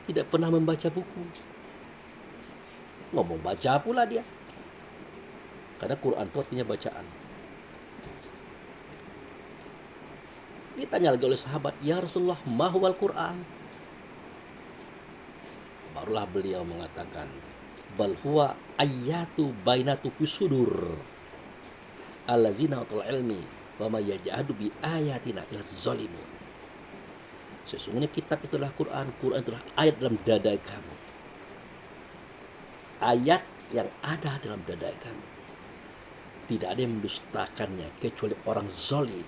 tidak pernah membaca buku. Ngomong baca pula dia. Karena Quran itu artinya bacaan. Ditanya lagi oleh sahabat, "Ya Rasulullah, ma huwal Quran?" Barulah beliau mengatakan, "Bal huwa ayatu bainatu fisudur allazina utul ilmi wa may yaj'adu bi ayatina ila zalimun." Sesungguhnya kitab itulah Quran, Quran itulah ayat dalam dada kamu. Ayat yang ada dalam dada kamu. Tidak ada yang mendustakannya kecuali orang zalim.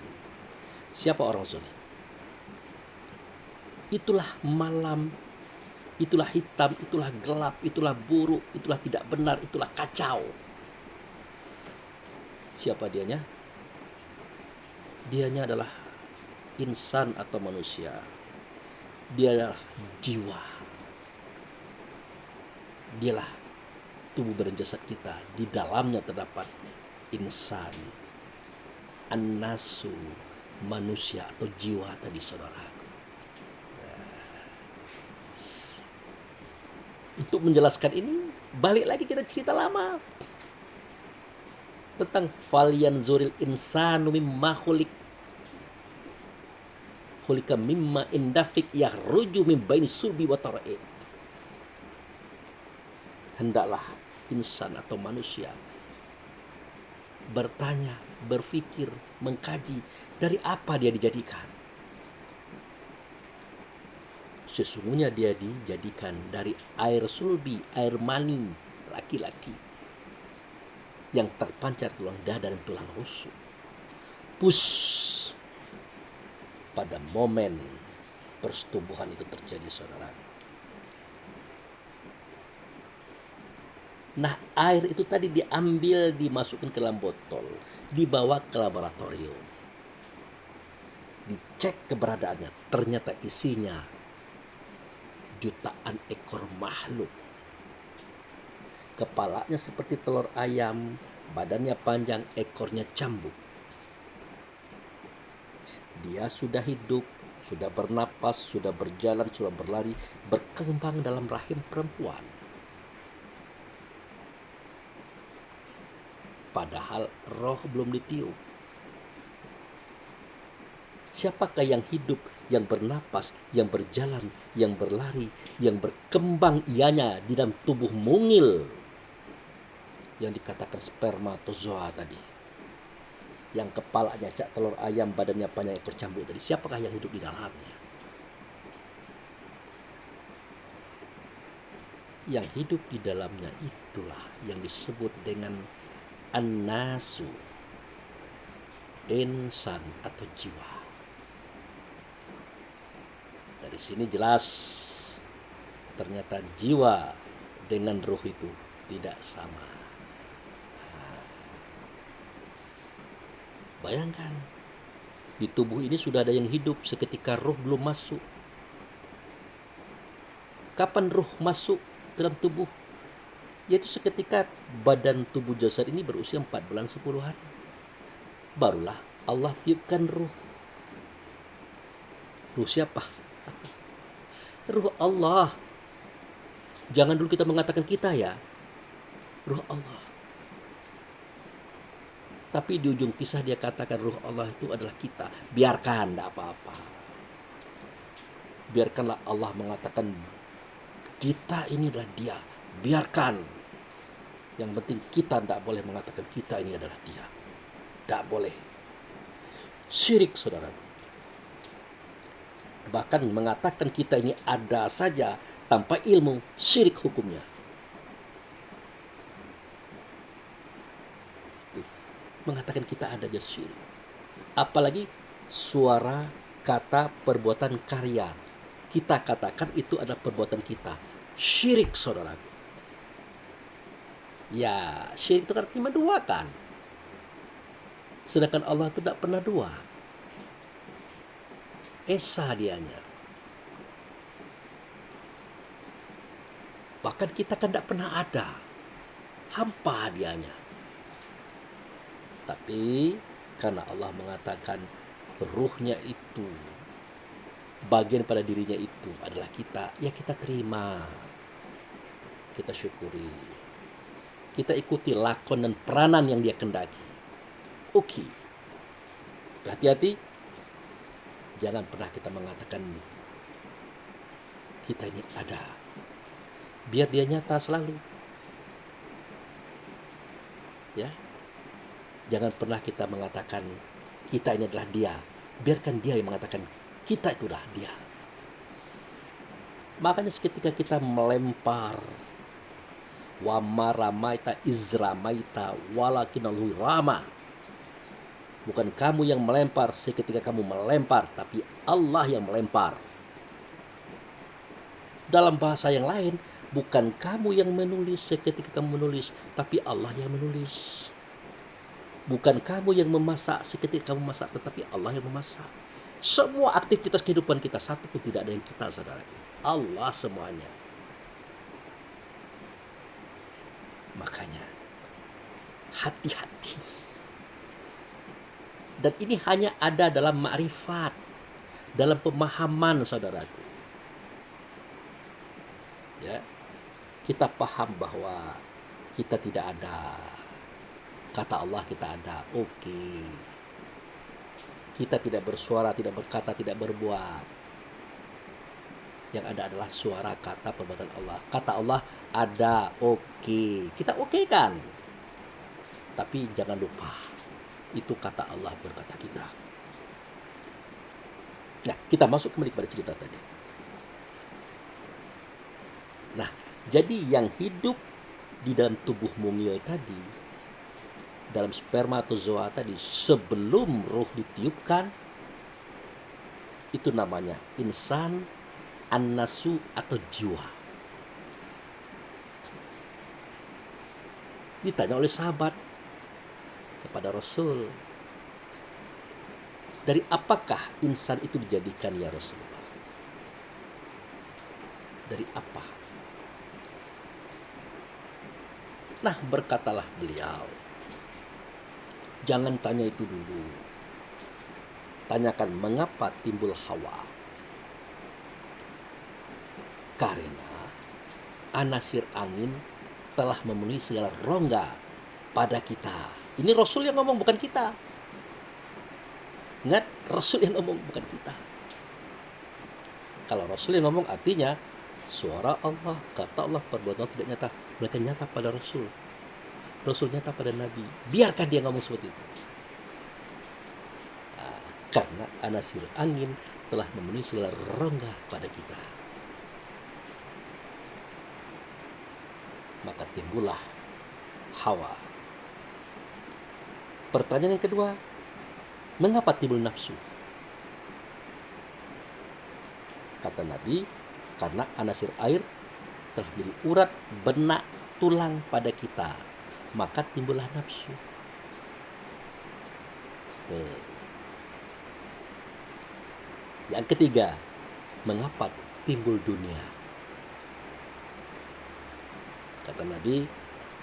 Siapa orang zalim? Itulah malam, itulah hitam, itulah gelap, itulah buruk, itulah tidak benar, itulah kacau. Siapa dianya? Dianya adalah insan atau manusia. Dia adalah jiwa. Dialah tubuh badan jasad kita. Di dalamnya terdapat insan, an-nasu, manusia atau jiwa tadi saudaraku. Untuk menjelaskan ini, balik lagi kita cerita lama tentang falyanzuril insanu mimma khuliqa mimma indafik yahruju min baini sulbi wa tara'ib. Hendaklah insan atau manusia bertanya, berpikir, mengkaji dari apa dia dijadikan. Sesungguhnya dia dijadikan dari air sulbi, air mani laki-laki yang terpancar tulang dada dan tulang rusuk. Pus pada momen persetubuhan itu terjadi, saudara. Nah, air itu tadi diambil, dimasukkan ke dalam botol, dibawa ke laboratorium. Dicek keberadaannya, ternyata isinya jutaan ekor makhluk. Kepalanya seperti telur ayam, badannya panjang, ekornya cambuk. Dia sudah hidup, sudah bernapas, sudah berjalan, sudah berlari, berkembang dalam rahim perempuan. Padahal roh belum ditiup. Siapakah yang hidup, yang bernapas, yang berjalan, yang berlari, yang berkembang ianya di dalam tubuh mungil yang dikatakan spermatozoa tadi? yang kepalanya cak telur ayam, badannya panjang ekor cambuk tadi, siapakah yang hidup di dalamnya? Yang hidup di dalamnya itulah yang disebut dengan an-nasu, insan atau jiwa. Dari sini jelas ternyata jiwa dengan ruh itu tidak sama. Bayangkan, di tubuh ini sudah ada yang hidup seketika ruh belum masuk. Kapan ruh masuk dalam tubuh? Yaitu seketika badan tubuh jasad ini berusia 4 bulan 10 hari. Barulah Allah tiupkan ruh. Ruh siapa? Ruh Allah. Jangan dulu kita mengatakan kita ya. Ruh Allah. Tapi di ujung kisah dia katakan ruh Allah itu adalah kita. Biarkan, tidak apa-apa. Biarkanlah Allah mengatakan kita ini adalah dia. Biarkan. Yang penting kita tidak boleh mengatakan kita ini adalah dia. Tidak boleh. Syirik, saudara. Bahkan mengatakan kita ini ada saja tanpa ilmu, syirik hukumnya. Mengatakan kita ada jadi syirik. Apalagi suara, kata, perbuatan, karya. Kita katakan itu adalah perbuatan kita. Syirik, saudara. Ya, syirik itu artinya menduakan. Sedangkan Allah itu tidak pernah dua. Esa dianya. Bahkan kita kan tidak pernah ada. Hampa dianya. Tapi karena Allah mengatakan ruhnya itu, bagian pada dirinya itu adalah kita, ya kita terima. Kita syukuri. Kita ikuti lakon dan peranan yang dia kendaki. Oke. Hati-hati. Jangan pernah kita mengatakan kita ini ada. Biar dia nyata selalu. Ya. Jangan pernah kita mengatakan kita ini adalah dia. Biarkan dia yang mengatakan kita itu adalah dia. Makanya ketika kita melempar wa maramaita izramaita walakinallahu rama. Bukan kamu yang melempar seketika kamu melempar, tapi Allah yang melempar. Dalam bahasa yang lain, bukan kamu yang menulis seketika kamu menulis, tapi Allah yang menulis. Bukan kamu yang memasak seketika kamu masak, tetapi Allah yang memasak. Semua aktivitas kehidupan kita, satu pun tidak ada yang kita, saudara. Allah semuanya. Makanya, hati-hati. Dan ini hanya ada dalam ma'rifat, dalam pemahaman, saudaraku. Ya, kita paham bahwa kita tidak ada. Kata Allah kita ada, oke. Kita tidak bersuara, tidak berkata, tidak berbuat. Yang ada adalah suara, kata, perbuatan Allah. Kata Allah ada, oke. Kita oke kan? Tapi jangan lupa, itu kata Allah berkata kita. Nah, kita masuk kembali pada cerita tadi. Nah, jadi yang hidup di dalam tubuh mungil tadi, dalam spermatozoa tadi, sebelum ruh ditiupkan, itu namanya insan, an-nasu atau jiwa. Ditanya oleh sahabat kepada Rasul, dari apakah insan itu dijadikan ya Rasulullah? Dari apa? Nah, berkatalah beliau, jangan tanya itu dulu. Tanyakan mengapa timbul hawa. Karena anasir angin telah memenuhi segala rongga pada kita. Ini Rasul yang ngomong, bukan kita. Ingat, Rasul yang ngomong, bukan kita. Kalau Rasul yang ngomong artinya suara Allah, kata Allah, perbuatan tidak nyata. Mereka nyata pada Rasul. Rasul nyata pada Nabi. Biarkan dia ngomong seperti itu. karena anasir angin telah memenuhi segala rongga pada kita. Maka timbullah hawa. Pertanyaan yang kedua, mengapa timbul nafsu? Kata Nabi, karena anasir air telah menjadi urat, benak, tulang pada kita, maka timbullah nafsu. Yang ketiga, mengapa timbul dunia? Kata Nabi,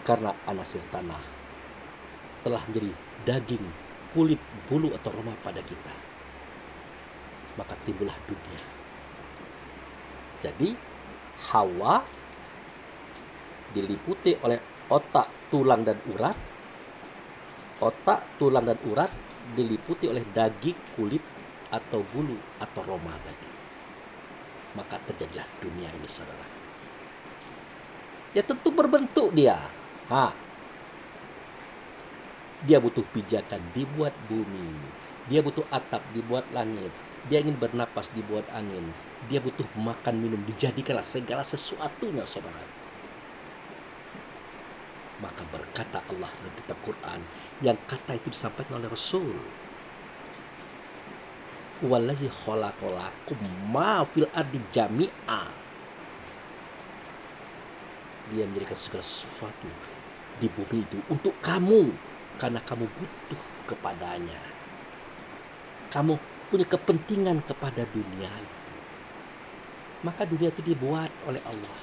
karena anasir tanah telah menjadi daging, kulit, bulu atau roma pada kita, maka timbullah dunia. Jadi Hawa diliputi oleh otak, tulang dan urat. Otak, tulang dan urat diliputi oleh daging, kulit atau bulu atau roma tadi. Maka terjadilah dunia ini, saudara. Ya tentu berbentuk dia. Dia butuh pijakan, dibuat bumi. Dia butuh atap, dibuat langit. Dia ingin bernapas, dibuat angin. Dia butuh makan, minum, dijadikanlah segala sesuatunya, saudara. Maka berkata Allah dalam kitab Quran, yang kata itu disampaikan oleh Rasul, wallazi khalaqalakum ma fil ardi jami'a. Dia menjadikan segala sesuatu di bumi itu untuk kamu, karena kamu butuh kepadanya. Kamu punya kepentingan kepada dunia. Maka dunia itu dibuat oleh Allah.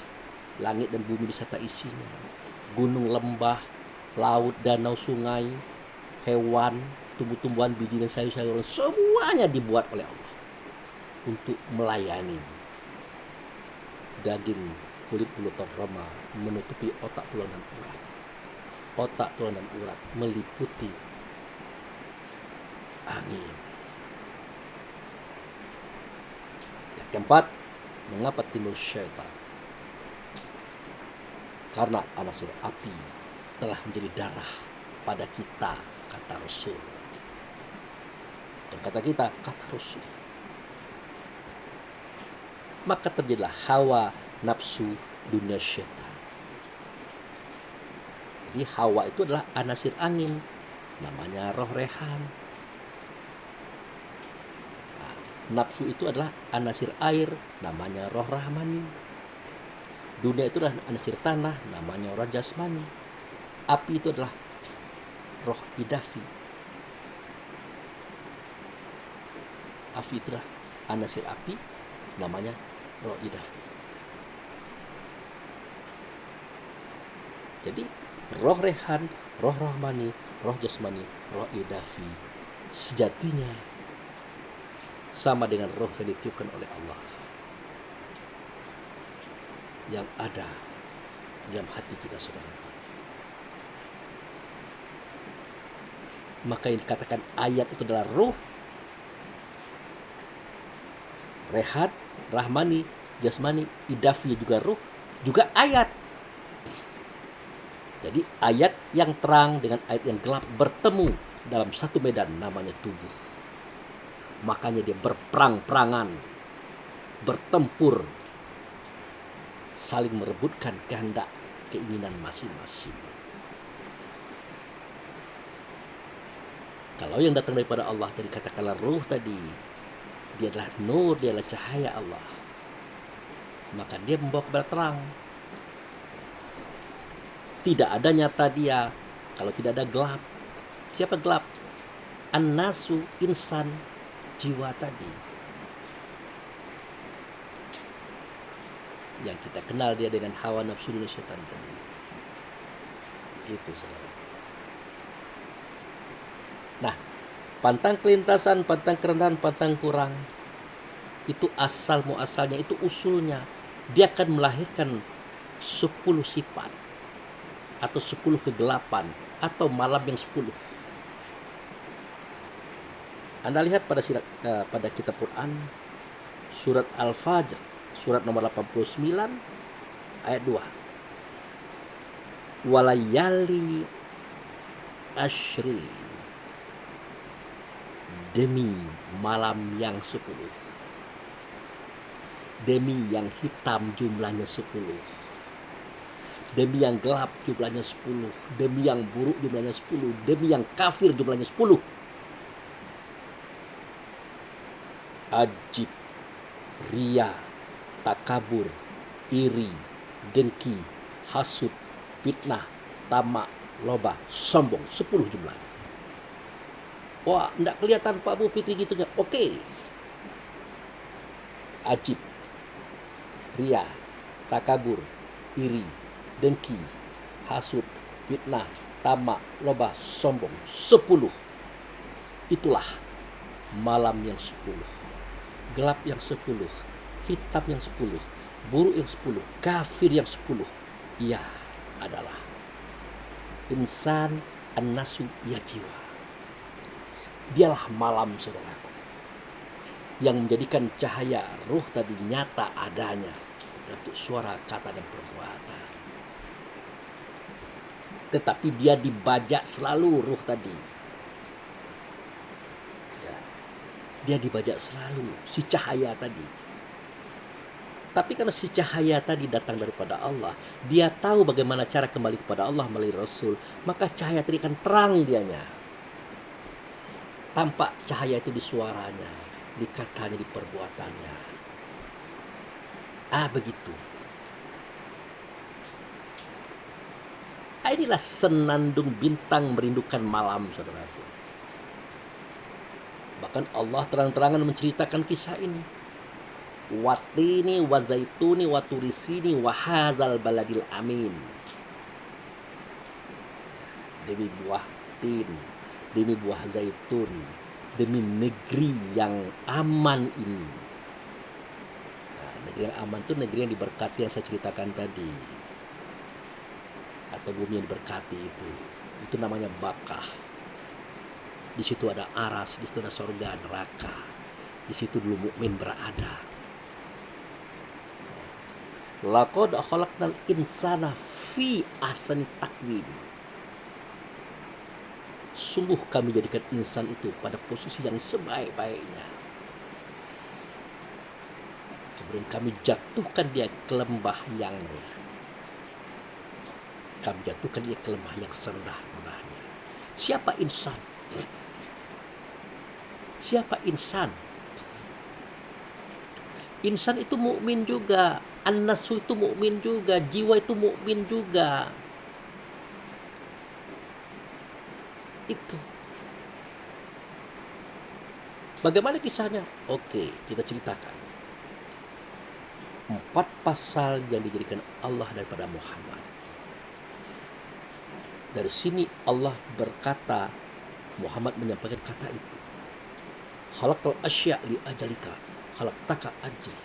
Langit dan bumi beserta isinya, gunung, lembah, laut, danau, sungai, hewan, tumbuh-tumbuhan, biji dan sayur-sayuran, semuanya dibuat oleh Allah untuk melayani. Daging, kulit, bulu, roma menutupi otak, tulang dan urat. Otak, tulang dan urat meliputi angin. Yang keempat, mengapa timbul syaitan? Karena anasir api telah menjadi darah pada kita, kata Rasul. Dan kata kita, kata Rasul. Maka terjadilah hawa, nafsu, dunia syaitan. Jadi hawa itu adalah anasir angin, namanya roh rehan. Nafsu itu adalah anasir air, namanya roh rahmani. Dunia itu adalah anasir tanah, namanya roh jasmani. Api itu adalah roh idafi. Api itu adalah anasir api, namanya roh idafi. Jadi roh rehan, roh rahmani, roh jasmani, roh idafi sejatinya sama dengan roh yang ditiupkan oleh Allah yang ada dalam hati kita, saudara. Maka yang dikatakan ayat itu adalah roh, rehat, rahmani, jasmani, idafi juga roh, juga ayat. Jadi ayat yang terang dengan ayat yang gelap bertemu dalam satu medan, namanya tubuh. Makanya dia berperang-perangan, bertempur, saling merebutkan kehendak, keinginan masing-masing. Kalau yang datang daripada Allah tadi, katakanlah ruh tadi, dia adalah nur, dia adalah cahaya Allah. Maka dia membawa kepada terang. Tidak ada nyata dia kalau tidak ada gelap. Siapa gelap? An-nasu, insan, jiwa tadi. Yang kita kenal dia dengan hawa nafsu dan syaitan tadi. Itu, saudara. Nah, pantang kelintasan, pantang kerendahan, pantang kurang, itu asal muasalnya, itu usulnya. Dia akan melahirkan 10 sifat atau 10 kegelapan atau malam yang 10. Anda lihat pada kitab Quran surat Al-Fajr, surat nomor 89 ayat 2. Walayali asyri, demi malam yang 10, demi yang hitam jumlahnya 10, demi yang gelap jumlahnya 10, demi yang buruk jumlahnya 10, demi yang kafir jumlahnya 10. Ajib, ria, takabur, iri, dengki, hasud, fitnah, tamak, loba, sombong, 10 jumlah. Wah, enggak kelihatan Pak Bu Fitri gitu nggak? Oke. Ajib, ria, takabur, iri, dengki, hasud, fitnah, tamak, loba, sombong, 10. Itulah malam yang 10, gelap yang 10, hitam yang 10, buruk yang 10, kafir yang 10. Ia adalah insan an-nasu ya jiwa. Dialah malam, saudaraku, yang menjadikan cahaya ruh tadi nyata adanya untuk suara, kata, dan perbuatan. Tetapi dia dibajak selalu ruh tadi. Ya, dia dibajak selalu si cahaya tadi. Tapi karena si cahaya tadi datang daripada Allah, dia tahu bagaimana cara kembali kepada Allah melalui Rasul, maka cahaya tadi akan terang dianya. Tampak cahaya itu di suaranya, di katanya, di perbuatannya. Begitu. Inilah senandung bintang merindukan malam, saudaraku. Bahkan Allah terang-terangan menceritakan kisah ini. Watini wa zaituni wa turisini wa hazal baladil amin. Demi buah tin, demi buah zaitun, demi negeri yang aman ini. Nah, negeri yang aman itu negeri yang diberkati yang saya ceritakan tadi, atau bumi yang diberkati itu namanya Bakah. Di situ ada aras, di situ ada sorga, neraka. Di situ dulu mukmin berada. Laqad khalaqnal insana fi ahsani taqwim. Sungguh kami jadikan insan itu pada posisi yang sebaik-baiknya. Kemudian kami jatuhkan dia ke lembah yang serendah-rendahnya. Siapa insan? Siapa insan? Insan itu mukmin juga, an-nasu itu mukmin juga, jiwa itu mukmin juga. Itu. Bagaimana kisahnya? Oke, kita ceritakan. 4 pasal yang dijadikan Allah daripada Muhammad. Dari sini Allah berkata, Muhammad menyampaikan kata itu. Khalaqal asya' li ajalika, khalaqtaka ajri.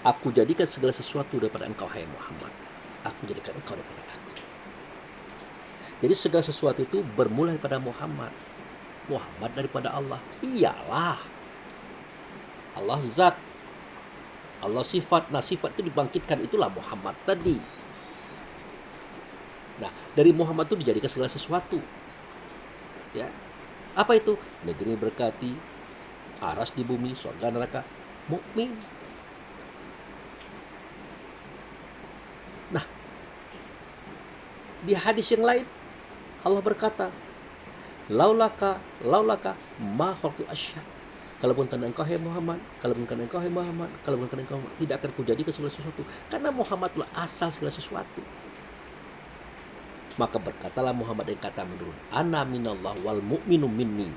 Aku jadikan segala sesuatu daripada engkau, hai Muhammad. Aku jadikan engkau daripada aku. Jadi segala sesuatu itu bermula daripada Muhammad. Muhammad daripada Allah. Iyalah. Allah zat, Allah sifat. Nah, sifat itu dibangkitkan, itulah Muhammad tadi. Nah, dari Muhammad itu dijadikan segala sesuatu. Ya. Apa itu? Negeri berkati, aras di bumi, surga neraka, mukmin. Nah, di hadis yang lain Allah berkata, laulaka ma khalaqtu asya. Kalau bukan engkau, hai Muhammad, kalau bukan engkau, hai Muhammad, kalau bukan engkau, tidak akan kujadikan segala sesuatu. Karena Muhammadlah asal segala sesuatu. Maka berkatalah Muhammad yang kata menurun, ana minallah wal mu'minu minni.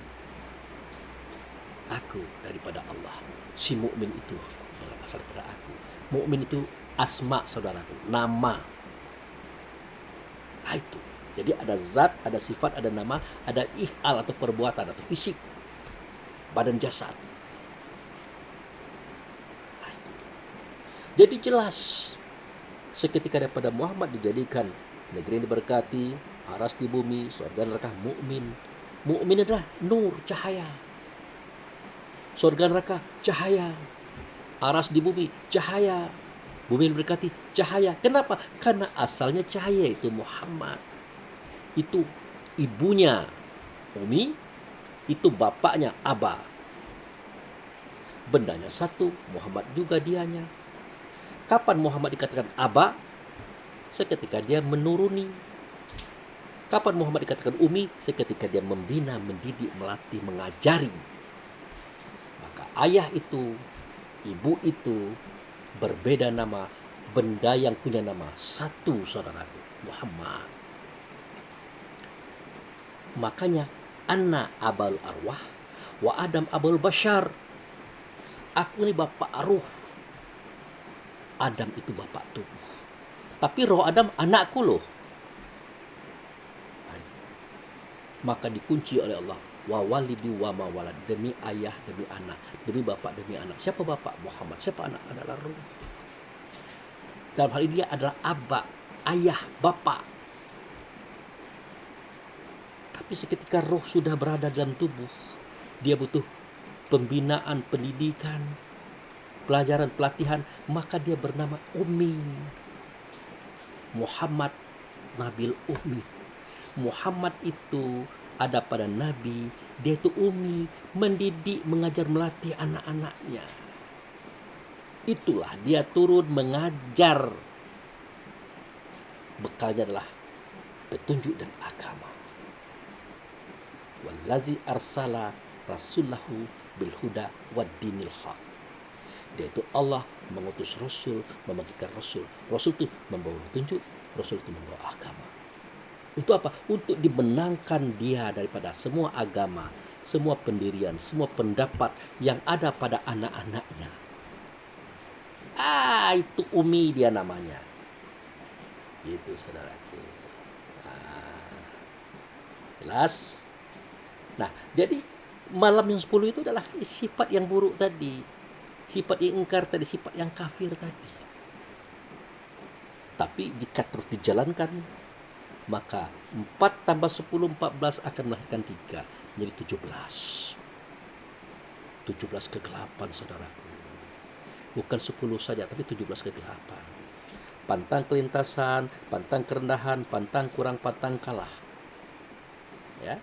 Aku daripada Allah, si mukmin itu berasal daripada aku. Mukmin itu asma, saudaraku, nama. Itu. Jadi ada zat, ada sifat, ada nama, ada if'al atau perbuatan atau fisik, badan jasad. Jadi jelas seketika daripada Muhammad dijadikan negeri yang diberkati, aras di bumi, surga neraka, mukmin. Mukmin adalah nur, cahaya. Surga neraka, cahaya. Aras di bumi, cahaya. Bumi yang diberkati, cahaya. Kenapa? Karena asalnya cahaya itu Muhammad. Itu ibunya Umi, Itu bapaknya Aba. Bendanya satu, Muhammad juga dianya. Kapan Muhammad dikatakan Aba? Seketika dia menuruni. Kapan Muhammad dikatakan Umi? Seketika dia membina, mendidik, melatih, mengajari. Maka ayah itu, ibu itu berbeda nama, benda yang punya nama satu, saudaraku, Muhammad. Makanya Anna abal arwah wa Adam abal bashar. Aku ini bapak ruh, Adam itu bapak tubuh. Tapi roh Adam anakku loh. Maka dikunci oleh Allah, wa walidi wa ma walad, demi ayah, demi anak, demi bapak, demi anak. Siapa bapak? Muhammad. Siapa anak? Adalah ruh. Dalam hal ini dia adalah aba, ayah, bapak. Tapi seketika roh sudah berada dalam tubuh, dia butuh pembinaan, pendidikan, pelajaran, pelatihan, maka dia bernama Umi. Muhammad Nabil Umi. Muhammad itu ada pada Nabi, dia itu Umi, mendidik, mengajar, melatih anak-anaknya. Itulah dia turun mengajar. Bekalnya adalah petunjuk dan agama. Wallazi arsala rasulahu bil huda wad dinil haq. Dia itu Allah mengutus Rasul, membagikan Rasul. Rasul itu membawa petunjuk, Rasul itu membawa agama. Untuk apa? Untuk dimenangkan dia daripada semua agama, semua pendirian, semua pendapat yang ada pada anak-anaknya. Itu Umi dia namanya. Itu saudaraku. Jelas? Nah, jadi malam yang 10 itu adalah sifat yang buruk tadi. Sifat yang ingkar tadi, sifat yang kafir tadi. Tapi jika terus dijalankan, maka 4 tambah 10, 14 akan melahirkan 3, menjadi 17. 17 kegelapan, saudaraku. Bukan 10 saja, tapi 17 kegelapan. Pantang kelintasan, pantang kerendahan, pantang kurang, pantang kalah. Ya,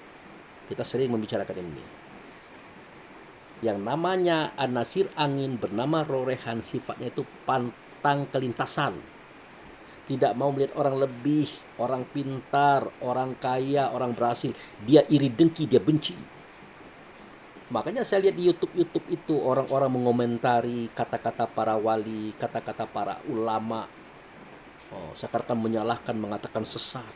kita sering membicarakan ini. Yang namanya anasir angin bernama rorehan, sifatnya itu pantang kelintasan. Tidak mau melihat orang lebih, orang pintar, orang kaya, orang berhasil. Dia iri dengki, dia benci. Makanya saya lihat di YouTube itu orang-orang mengomentari kata-kata para wali, kata-kata para ulama. Seakan-akan menyalahkan, mengatakan sesat.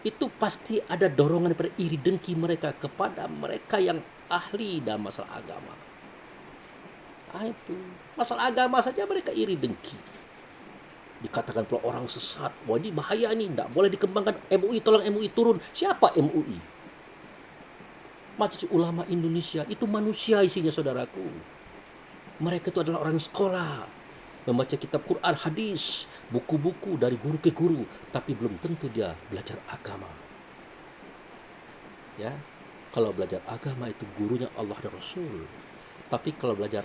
Itu pasti ada dorongan daripada iri dengki mereka kepada mereka yang ahli dalam masalah agama. Itu masalah agama saja mereka iri dengki. Dikatakan pula orang sesat. Wah, ini bahaya nih, tidak boleh dikembangkan. MUI, tolong MUI turun. Siapa MUI? Majelis Ulama Indonesia. Itu manusia isinya, saudaraku. Mereka itu adalah orang sekolah, membaca kitab Quran, hadis, buku-buku dari guru ke guru, tapi belum tentu dia belajar agama. Ya, kalau belajar agama itu gurunya Allah dan Rasul. Tapi kalau belajar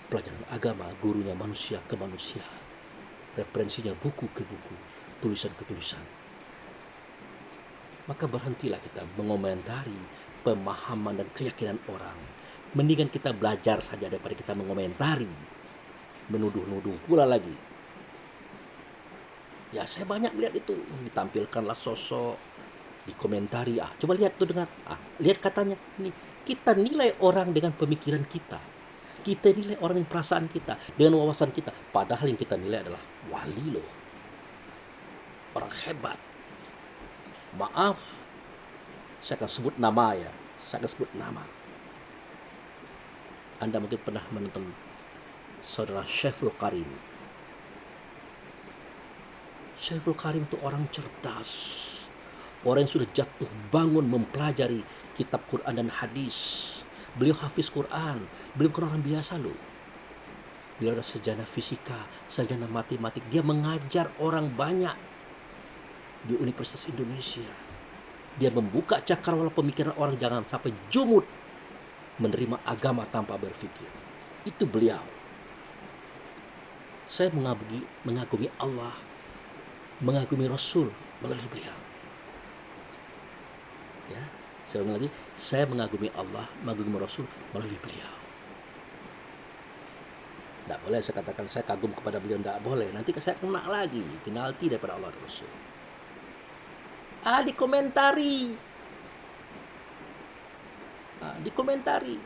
pelajaran agama, gurunya manusia ke manusia. Referensinya buku ke buku, tulisan ke tulisan. Maka berhentilah kita mengomentari pemahaman dan keyakinan orang. Mendingan kita belajar saja daripada kita mengomentari, menuduh-nuduh pula lagi. Ya, saya banyak melihat itu, ditampilkanlah sosok, dikomentari. Coba lihat tuh dengar. Lihat katanya. Ini kita nilai orang dengan pemikiran kita. Kita nilai orang dengan perasaan kita, dengan wawasan kita. Padahal yang kita nilai adalah wali loh. Orang hebat. Maaf, saya akan sebut nama ya. Saya akan sebut nama. Anda mungkin pernah menonton saudara Syaiful Karim. Syaiful Karim itu orang cerdas. Orang yang sudah jatuh bangun mempelajari kitab Quran dan hadis. Beliau hafiz Quran. Beliau bukan orang biasa loh. Beliau ada sarjana fisika, sarjana matematik. Dia mengajar orang banyak di Universitas Indonesia. Dia membuka cakrawala pemikiran orang, jangan sampai jumud menerima agama tanpa berpikir. Itu beliau. Saya mengagumi Allah, mengagumi Rasul melalui beliau. Ya, Saya ulang lagi, saya mengagumi Allah, mengagumi Rasul melalui beliau. Tidak boleh saya katakan saya kagum kepada beliau, tidak boleh. Nanti saya kena lagi penalti daripada Allah dan Rasul. Dikomentari. Dikomentari.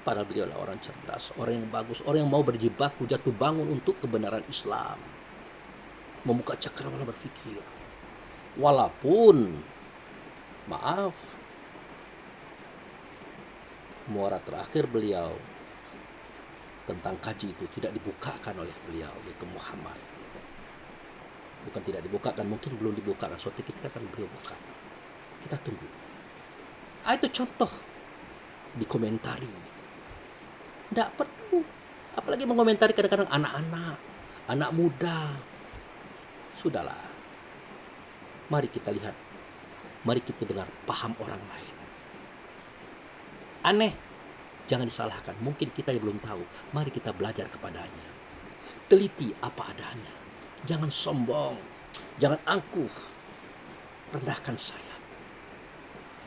Padahal beliau adalah orang cerdas, orang yang bagus, orang yang mau berjibaku jatuh bangun untuk kebenaran Islam, membuka cakrawala berpikir. Walaupun, maaf, muara terakhir beliau tentang kaji itu tidak dibukakan oleh beliau, yaitu Muhammad. Bukan tidak dibukakan, mungkin belum dibukakan. Suatu ketika akan beliau buka. Kita tunggu. Itu contoh dikomentari. Tidak perlu. Apalagi mengomentari kadang-kadang anak-anak, anak muda. Sudahlah. Mari kita lihat. Mari kita dengar paham orang lain. Aneh. Jangan disalahkan. Mungkin kita yang belum tahu. Mari kita belajar kepadanya. Teliti apa adanya. Jangan sombong. Jangan angkuh. Rendahkan saya.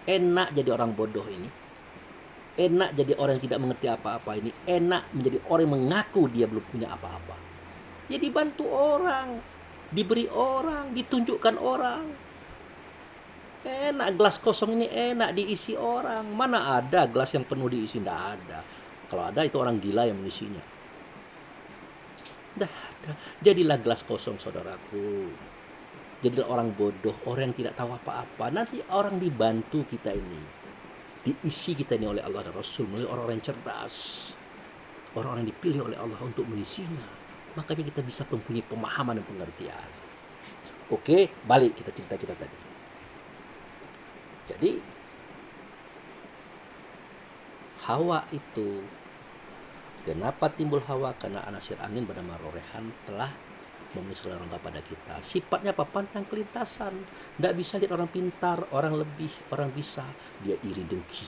Enak jadi orang bodoh ini. Enak jadi orang yang tidak mengerti apa-apa ini. Enak menjadi orang yang mengaku dia belum punya apa-apa. Ya dibantu orang. Diberi orang. Ditunjukkan orang. Enak gelas kosong ini enak diisi orang. Mana ada gelas yang penuh diisi? Tidak ada. Kalau ada itu orang gila yang mengisinya. Tidak ada. Jadilah gelas kosong saudaraku. Jadilah orang bodoh. Orang yang tidak tahu apa-apa. Nanti orang dibantu kita ini. Diisi kita ini oleh Allah dan Rasul. Melalui orang-orang yang cerdas. Orang-orang yang dipilih oleh Allah untuk mengisinya. Makanya kita bisa mempunyai pemahaman dan pengertian. Oke, balik kita cerita kita tadi. Jadi Hawa itu, kenapa timbul Hawa? Karena anasir angin bernama Rorehan telah memberi segala rongga pada kita. Sifatnya apa? Pantang kelintasan. Tidak bisa lihat orang pintar, orang lebih, orang bisa. Dia iri dengki.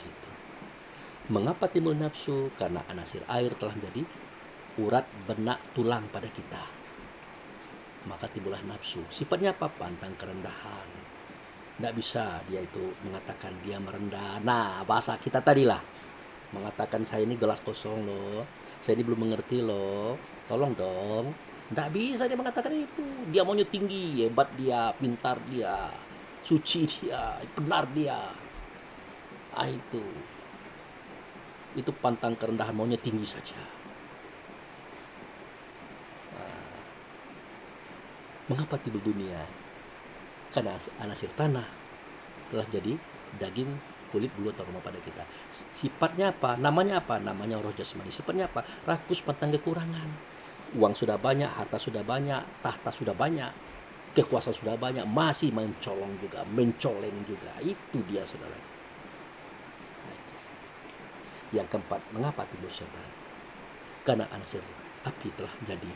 Itu. Mengapa timbul nafsu? Karena anasir air telah menjadi urat benak tulang pada kita. Maka timbullah nafsu. Sifatnya apa? Pantang kerendahan. Tidak bisa dia itu mengatakan dia merendah. Nah, bahasa kita tadilah mengatakan saya ini gelas kosong loh, saya ini belum mengerti loh, tolong dong. Tidak bisa dia mengatakan itu. Dia maunya tinggi, hebat dia, pintar dia, suci dia, benar dia. Itu pantang kerendahan, maunya tinggi saja. Mengapa timbul dunia? Karena anasir tanah telah jadi daging, kulit, bulu atau rumah pada kita. Sifatnya apa? Namanya apa? Namanya roh jasmani. Sifatnya apa? Rakus, pantang kekurangan. Uang sudah banyak, harta sudah banyak, tahta sudah banyak, kekuasaan sudah banyak, masih mencoleng juga. Itu dia saudara. Yang keempat, mengapa timbul setan? Karena anasir api telah menjadi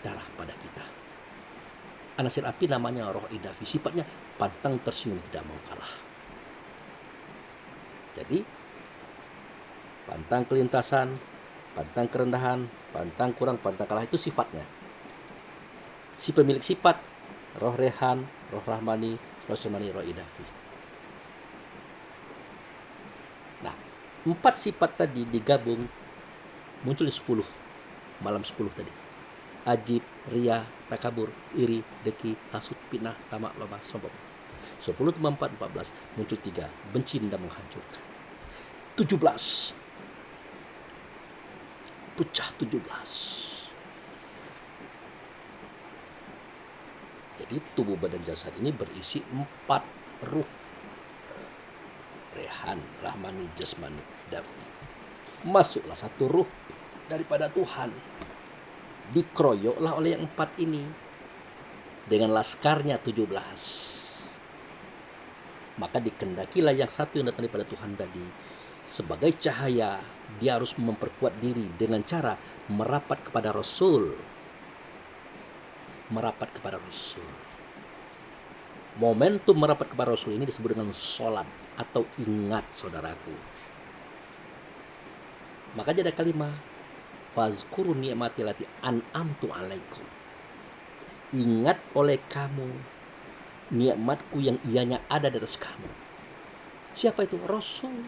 darah pada kita. Anasir api namanya roh idafi. Sifatnya pantang tersenyum, tidak mau kalah. Jadi pantang kelintasan, pantang kerendahan, pantang kurang, pantang kalah itu sifatnya. Si pemilik sifat roh rehan, roh rahmani, roh semani, roh idafi. Nah, 4 sifat tadi digabung muncul di 10. Malam 10 tadi. Ajib, ria, takabur, iri, deki, hasut, fitnah, tamak, loba, sombong. 10 tambah 4, 14. Muncul 3. Benci dan menghancurkan. 17. Pecah 17. Jadi tubuh badan jasad ini berisi 4 ruh. Rehan, rahmani, jasmani, dafi. Masuklah 1 ruh daripada Tuhan. Dikeroyoklah oleh yang 4 ini dengan laskarnya 17. Maka dikendakilah yang 1 yang datang daripada Tuhan tadi. Sebagai cahaya, dia harus memperkuat diri dengan cara merapat kepada Rasul. Merapat kepada Rasul. Momentum merapat kepada Rasul ini disebut dengan sholat atau ingat, saudaraku. Maka ada kalimat fazkuru ni'mati lati an'amtu alaikum. Ingat oleh kamu nikmatku yang ianya ada di atas kamu. Siapa itu? Rasul.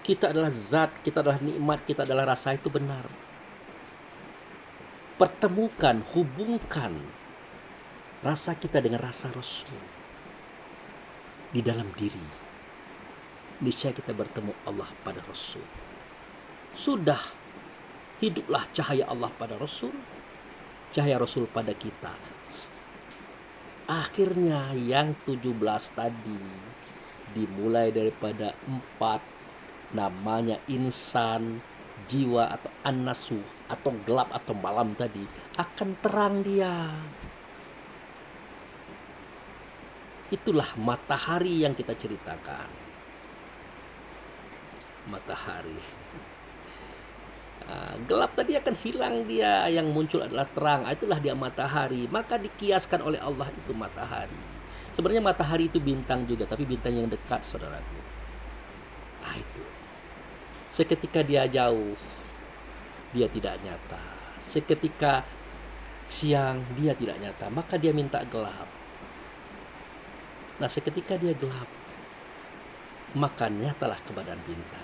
Kita adalah zat, kita adalah nikmat, kita adalah rasa, itu benar. Pertemukan, hubungkan rasa kita dengan rasa Rasul di dalam diri. Niscaya kita bertemu Allah pada Rasul. Sudah, hiduplah cahaya Allah pada Rasul, cahaya Rasul pada kita. Akhirnya yang 17 tadi dimulai daripada 4, namanya insan, jiwa atau an-nasu, atau gelap atau malam tadi, akan terang dia. Itulah matahari yang kita ceritakan. Matahari. Gelap tadi akan hilang dia, yang muncul adalah terang. Itulah dia matahari. Maka dikiaskan oleh Allah itu matahari. Sebenarnya matahari itu bintang juga, tapi bintang yang dekat, saudaraku. Itu. Seketika dia jauh, dia tidak nyata. Seketika siang, dia tidak nyata. Maka dia minta gelap. Nah, seketika dia gelap, maka nyatalah keberadaan bintang.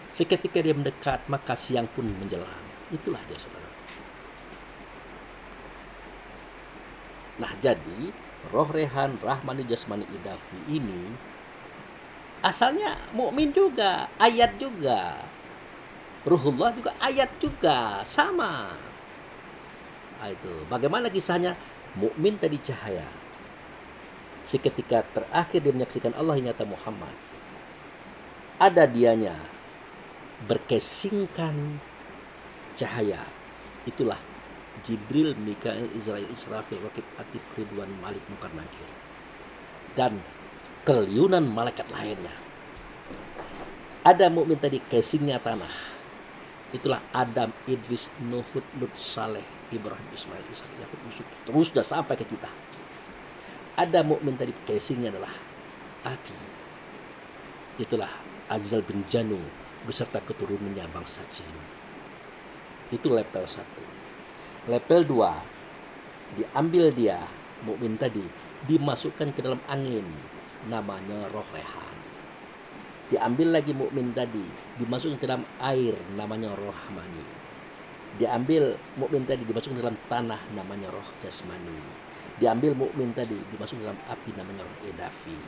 Seketika dia mendekat, maka siang pun menjelang. Itulah dia, saudara. Nah, jadi roh rehan, rahmani, jasmani, idafi ini asalnya mukmin juga, ayat juga. Ruhullah juga ayat juga, sama. Itu. Bagaimana kisahnya? Mukmin tadi cahaya. Seketika terakhir dia menyaksikan Allah nyata Muhammad. Ada dianya berkesingkan cahaya. Itulah Jibril, Mikail, Israel, Israfil, Rakib, Atid, Ridwan, Malik, Munkar, Nakir. Dan triliunan malaikat lainnya. Ada mukmin tadi casingnya tanah. Itulah Adam, Idris, Nuh, Lut, Saleh, Ibrahim, Ismail, Ishak, Yakub, Yusuf, terus sudah sampai ke kita. Ada mukmin tadi casingnya adalah api. Itulah Azal bin Janu beserta keturunannya bangsa jin. Itu level 1. Level 2, diambil dia mukmin tadi, dimasukkan ke dalam angin, namanya roh rehan. Diambil lagi mukmin tadi, dimasukkan ke dalam air, namanya roh rahmani. Diambil mukmin tadi, dimasukkan ke dalam tanah, namanya roh jasmani. Diambil mukmin tadi, dimasukkan ke dalam api, namanya roh edafi.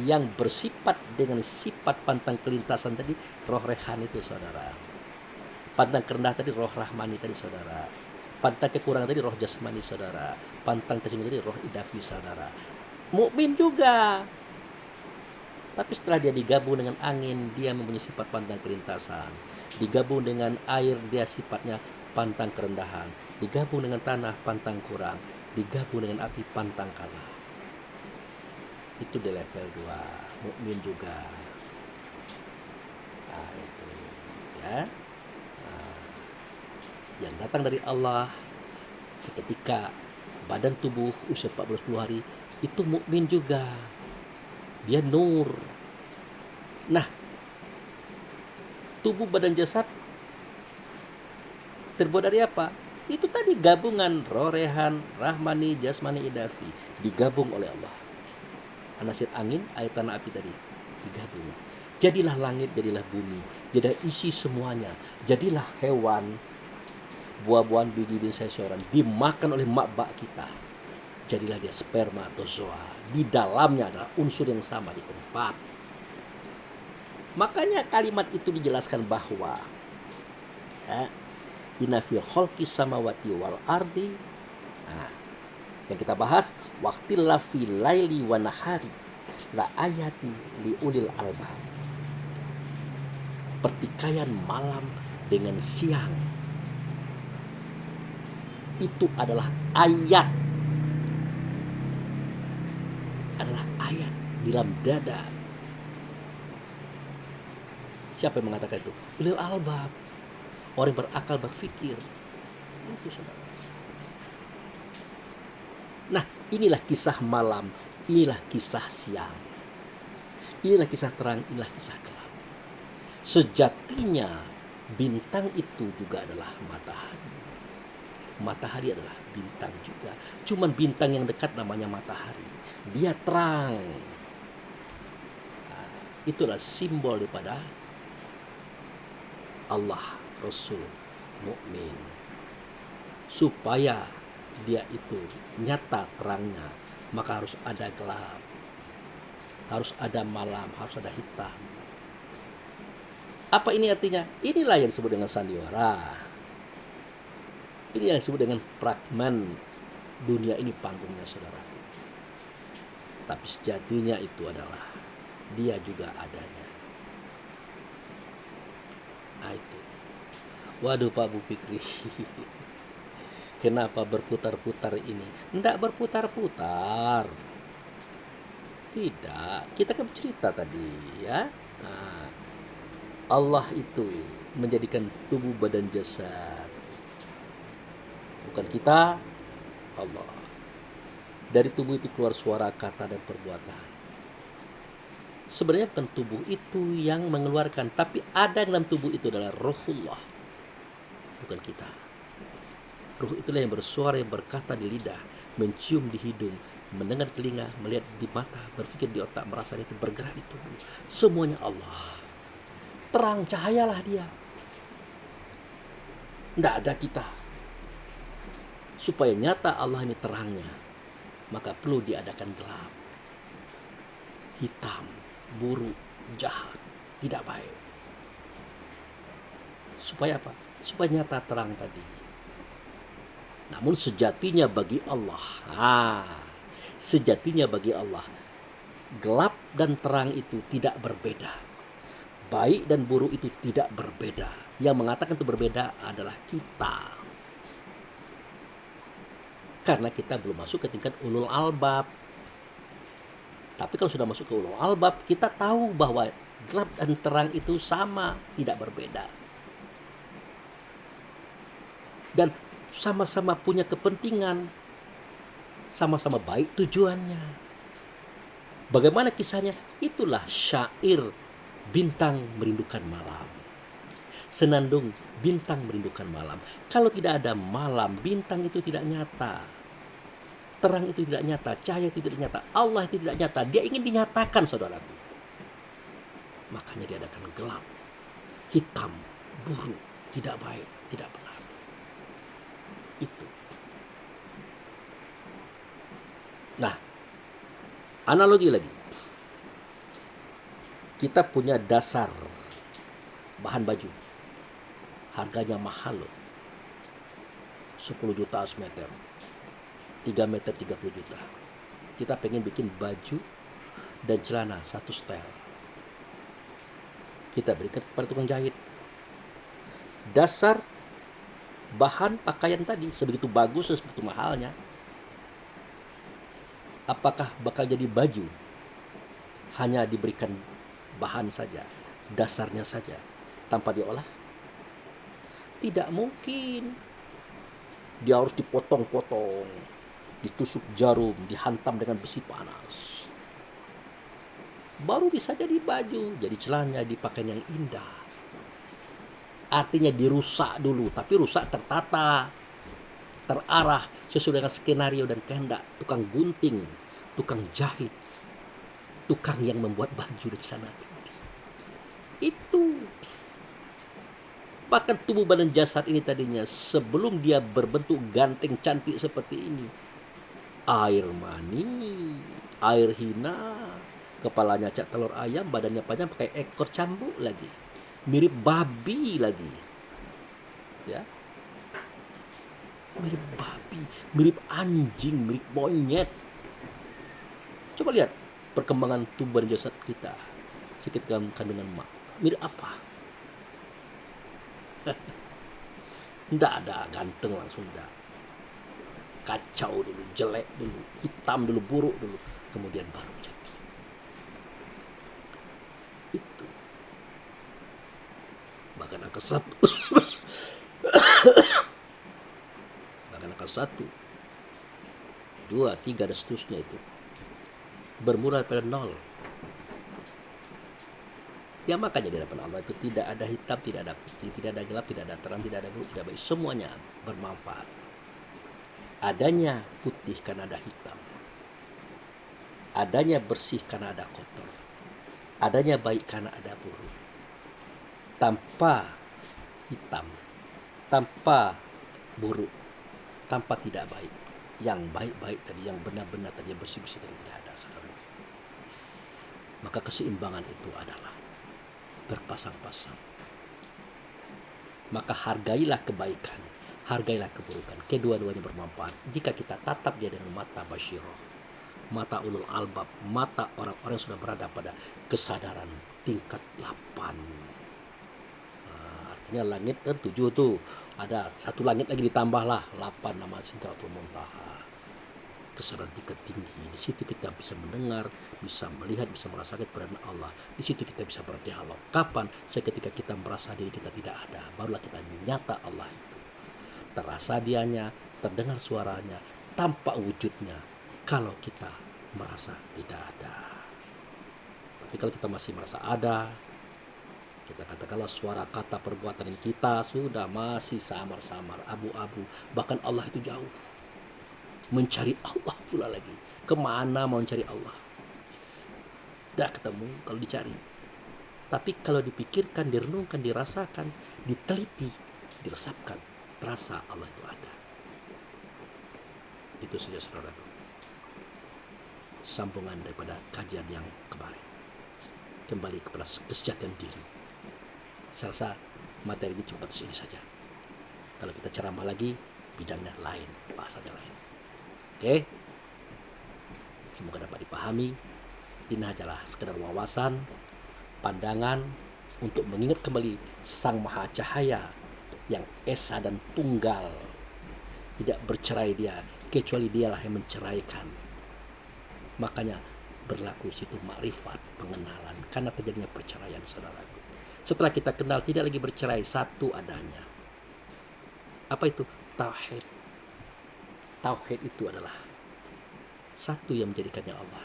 Yang bersifat dengan sifat pantang kelintasan tadi, roh rehan itu, saudara. Pantang kerendah tadi, roh rahmani tadi, saudara. Pantang kekurangan tadi, roh jasmani, saudara. Pantang tersinggung tadi, roh idafi, saudara. Mukmin juga, tapi setelah dia digabung dengan angin, dia mempunyai sifat pantang kelintasan. Digabung dengan air, dia sifatnya pantang kerendahan. Digabung dengan tanah, pantang kurang. Digabung dengan api, pantang kalah. Itu di level 2. Mukmin juga. Itu ya. Yang datang dari Allah seketika badan tubuh usia 40 hari, itu mukmin juga. Dia nur. Nah, tubuh badan jasad terbuat dari apa? Itu tadi gabungan roh rehan, rahmani, jasmani, idafi, digabung oleh Allah. Anasir angin, air, tanah, api tadi digabung. Jadilah langit, jadilah bumi, jadilah isi semuanya. Jadilah hewan, buah-buahan, biji-biji, sayuran dimakan oleh mak bak kita. Jadilah dia sperma atau zoa. Di dalamnya adalah unsur yang sama di tempat. Makanya kalimat itu dijelaskan bahwa inna fi khalqis samawati wal ardi. Yang kita bahas, waqtillafi laili wa nahari la ayati li ulil albab. Pertikaian malam dengan siang itu adalah ayat, di dalam dada. Siapa yang mengatakan itu? Ulil albab, orang yang berakal, berpikir. Itu, saudara. Nah, inilah kisah malam, inilah kisah siang, inilah kisah terang, inilah kisah gelap. Sejatinya bintang itu juga adalah matahari. Matahari adalah bintang juga. Cuman bintang yang dekat namanya matahari. Dia terang. Itulah simbol daripada Allah, Rasul, mukmin. Supaya dia itu nyata terangnya, maka harus ada gelap, harus ada malam, harus ada hitam. Apa ini artinya? Inilah yang disebut dengan sandiwara. Ini yang disebut dengan fragmen. Dunia ini panggungnya saudara. Tapi sejatinya itu adalah dia juga adanya. Nah, itu. Waduh Pak Bu Fikri. Kenapa berputar-putar ini? Tidak berputar-putar. Tidak. Kita kan cerita tadi ya. Nah, Allah itu menjadikan tubuh badan jasad. Bukan kita, Allah. Dari tubuh itu keluar suara, kata, dan perbuatan. Sebenarnya bukan tubuh itu yang mengeluarkan, tapi ada yang dalam tubuh itu adalah Ruhullah. Bukan kita. Ruh itulah yang bersuara, yang berkata di lidah, mencium di hidung, mendengar telinga, melihat di mata, berpikir di otak, merasa itu, bergerak di tubuh. Semuanya Allah. Terang, cahayalah dia. Tidak ada kita. Supaya nyata Allah ini terangnya, maka perlu diadakan gelap, hitam, buruk, jahat, tidak baik. Supaya apa? Supaya nyata terang tadi. Namun sejatinya bagi Allah, sejatinya bagi Allah, gelap dan terang itu tidak berbeda. Baik dan buruk itu tidak berbeda. Yang mengatakan itu berbeda adalah kita. Karena kita belum masuk ke tingkat ulul albab. Tapi kalau sudah masuk ke ulul albab, kita tahu bahwa gelap dan terang itu sama, tidak berbeda. Dan sama-sama punya kepentingan, sama-sama baik tujuannya. Bagaimana kisahnya? Itulah syair bintang merindukan malam. Senandung bintang merindukan malam. Kalau tidak ada malam, bintang itu tidak nyata. Terang itu tidak nyata, cahaya itu tidak nyata, Allah itu tidak nyata. Dia ingin dinyatakan, saudaraku. Makanya diadakan gelap, hitam, buruk, tidak baik, tidak benar. Itu. Nah, analogi lagi. Kita punya dasar bahan baju. Harganya mahal loh. 10 juta semeter. 3 meter 30 juta. Kita pengen bikin baju dan celana satu style. Kita berikan kepada tukang jahit. Dasar bahan pakaian tadi sebegitu bagus, sebegitu mahalnya. Apakah bakal jadi baju? Hanya diberikan bahan saja, dasarnya saja, tanpa diolah? Tidak mungkin. Dia harus dipotong-potong, ditusuk jarum, dihantam dengan besi panas. Baru bisa jadi baju, jadi celana, di pakaian yang indah. Artinya dirusak dulu, tapi rusak tertata, terarah sesuai dengan skenario dan kehendak tukang gunting, tukang jahit, tukang yang membuat baju dan celana. Itu. Bahkan tubuh badan jasad ini tadinya sebelum dia berbentuk ganteng cantik seperti ini, air mani, air hina, kepalanya cak telur ayam, badannya panjang pakai ekor cambuk lagi, mirip babi lagi, ya, mirip babi, mirip anjing, mirip monyet. Coba lihat perkembangan tubuh badan jasad kita sedikit dalam kandungan mak, mirip apa? Tidak ada ganteng langsung, tidak. Kacau dulu, jelek dulu, hitam dulu, buruk dulu, kemudian baru jadi. Itu. Bahkan angka 1 bahkan angka 1, 2, 3 dan seterusnya itu bermula pada 0. Ya makanya di hadapan Allah itu tidak ada hitam, tidak ada putih, tidak ada gelap, tidak ada terang, tidak ada buruk, tidak baik. Semuanya bermanfaat. Adanya putih karena ada hitam. Adanya bersih karena ada kotor. Adanya baik karena ada buruk. Tanpa hitam, tanpa buruk, tanpa tidak baik, yang baik-baik tadi, yang benar-benar tadi, yang bersih-bersih tadi tidak ada, saudara. Maka keseimbangan itu adalah berpasang-pasang. Maka hargailah kebaikan, hargailah keburukan. Kedua-duanya bermanfaat jika kita tatap dia dengan mata basyirah, mata ulul albab, mata orang-orang yang sudah berada pada kesadaran tingkat 8. Artinya langit kan 7 tuh, ada satu langit lagi ditambahlah 8, nama Sidratul Muntaha, kesadaran tingkat tinggi. Di situ kita bisa mendengar, bisa melihat, bisa merasakan keberadaan Allah. Di situ kita bisa berdialog. Kapan? Seketika kita merasa diri kita tidak ada, barulah kita nyata Allah itu. Terasa dianya, terdengar suaranya, tampak wujudnya. Kalau kita merasa tidak ada. Tapi kalau kita masih merasa ada, kita katakanlah suara kata perbuatan kita sudah masih samar-samar, abu-abu. Bahkan Allah itu jauh. Mencari Allah pula lagi. Kemana mau mencari Allah? Tidak ketemu kalau dicari. Tapi kalau dipikirkan, direnungkan, dirasakan, diteliti, diresapkan, terasa Allah itu ada. Itu saja, saudara. Sambungan daripada kajian yang kemarin. Kembali kepada kesejahteraan diri. Saya rasa materi ini cukup sini saja. Kalau kita ceramah lagi, bidangnya lain, bahasanya lain. Oke? Semoga dapat dipahami. Ini adalah sekedar wawasan, pandangan untuk mengingat kembali Sang Maha Cahaya yang esa dan tunggal. Tidak bercerai dia, kecuali dialah yang menceraikan. Makanya berlaku situ makrifat, pengenalan, karena terjadinya perceraian, saudaraku. Setelah kita kenal, tidak lagi bercerai, satu adanya. Apa itu? Tauhid. Tauhid itu adalah satu yang menjadikannya Allah,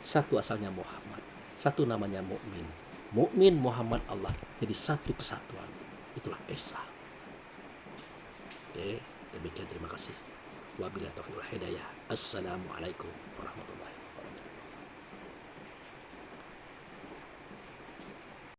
satu asalnya Muhammad, satu namanya mukmin. Mukmin, Muhammad, Allah, jadi satu kesatuan. Itulah Esa. Oke, demikian, terima kasih. Wabillahi taufiq wal hidayah. Assalamualaikum warahmatullahi wabarakatuh.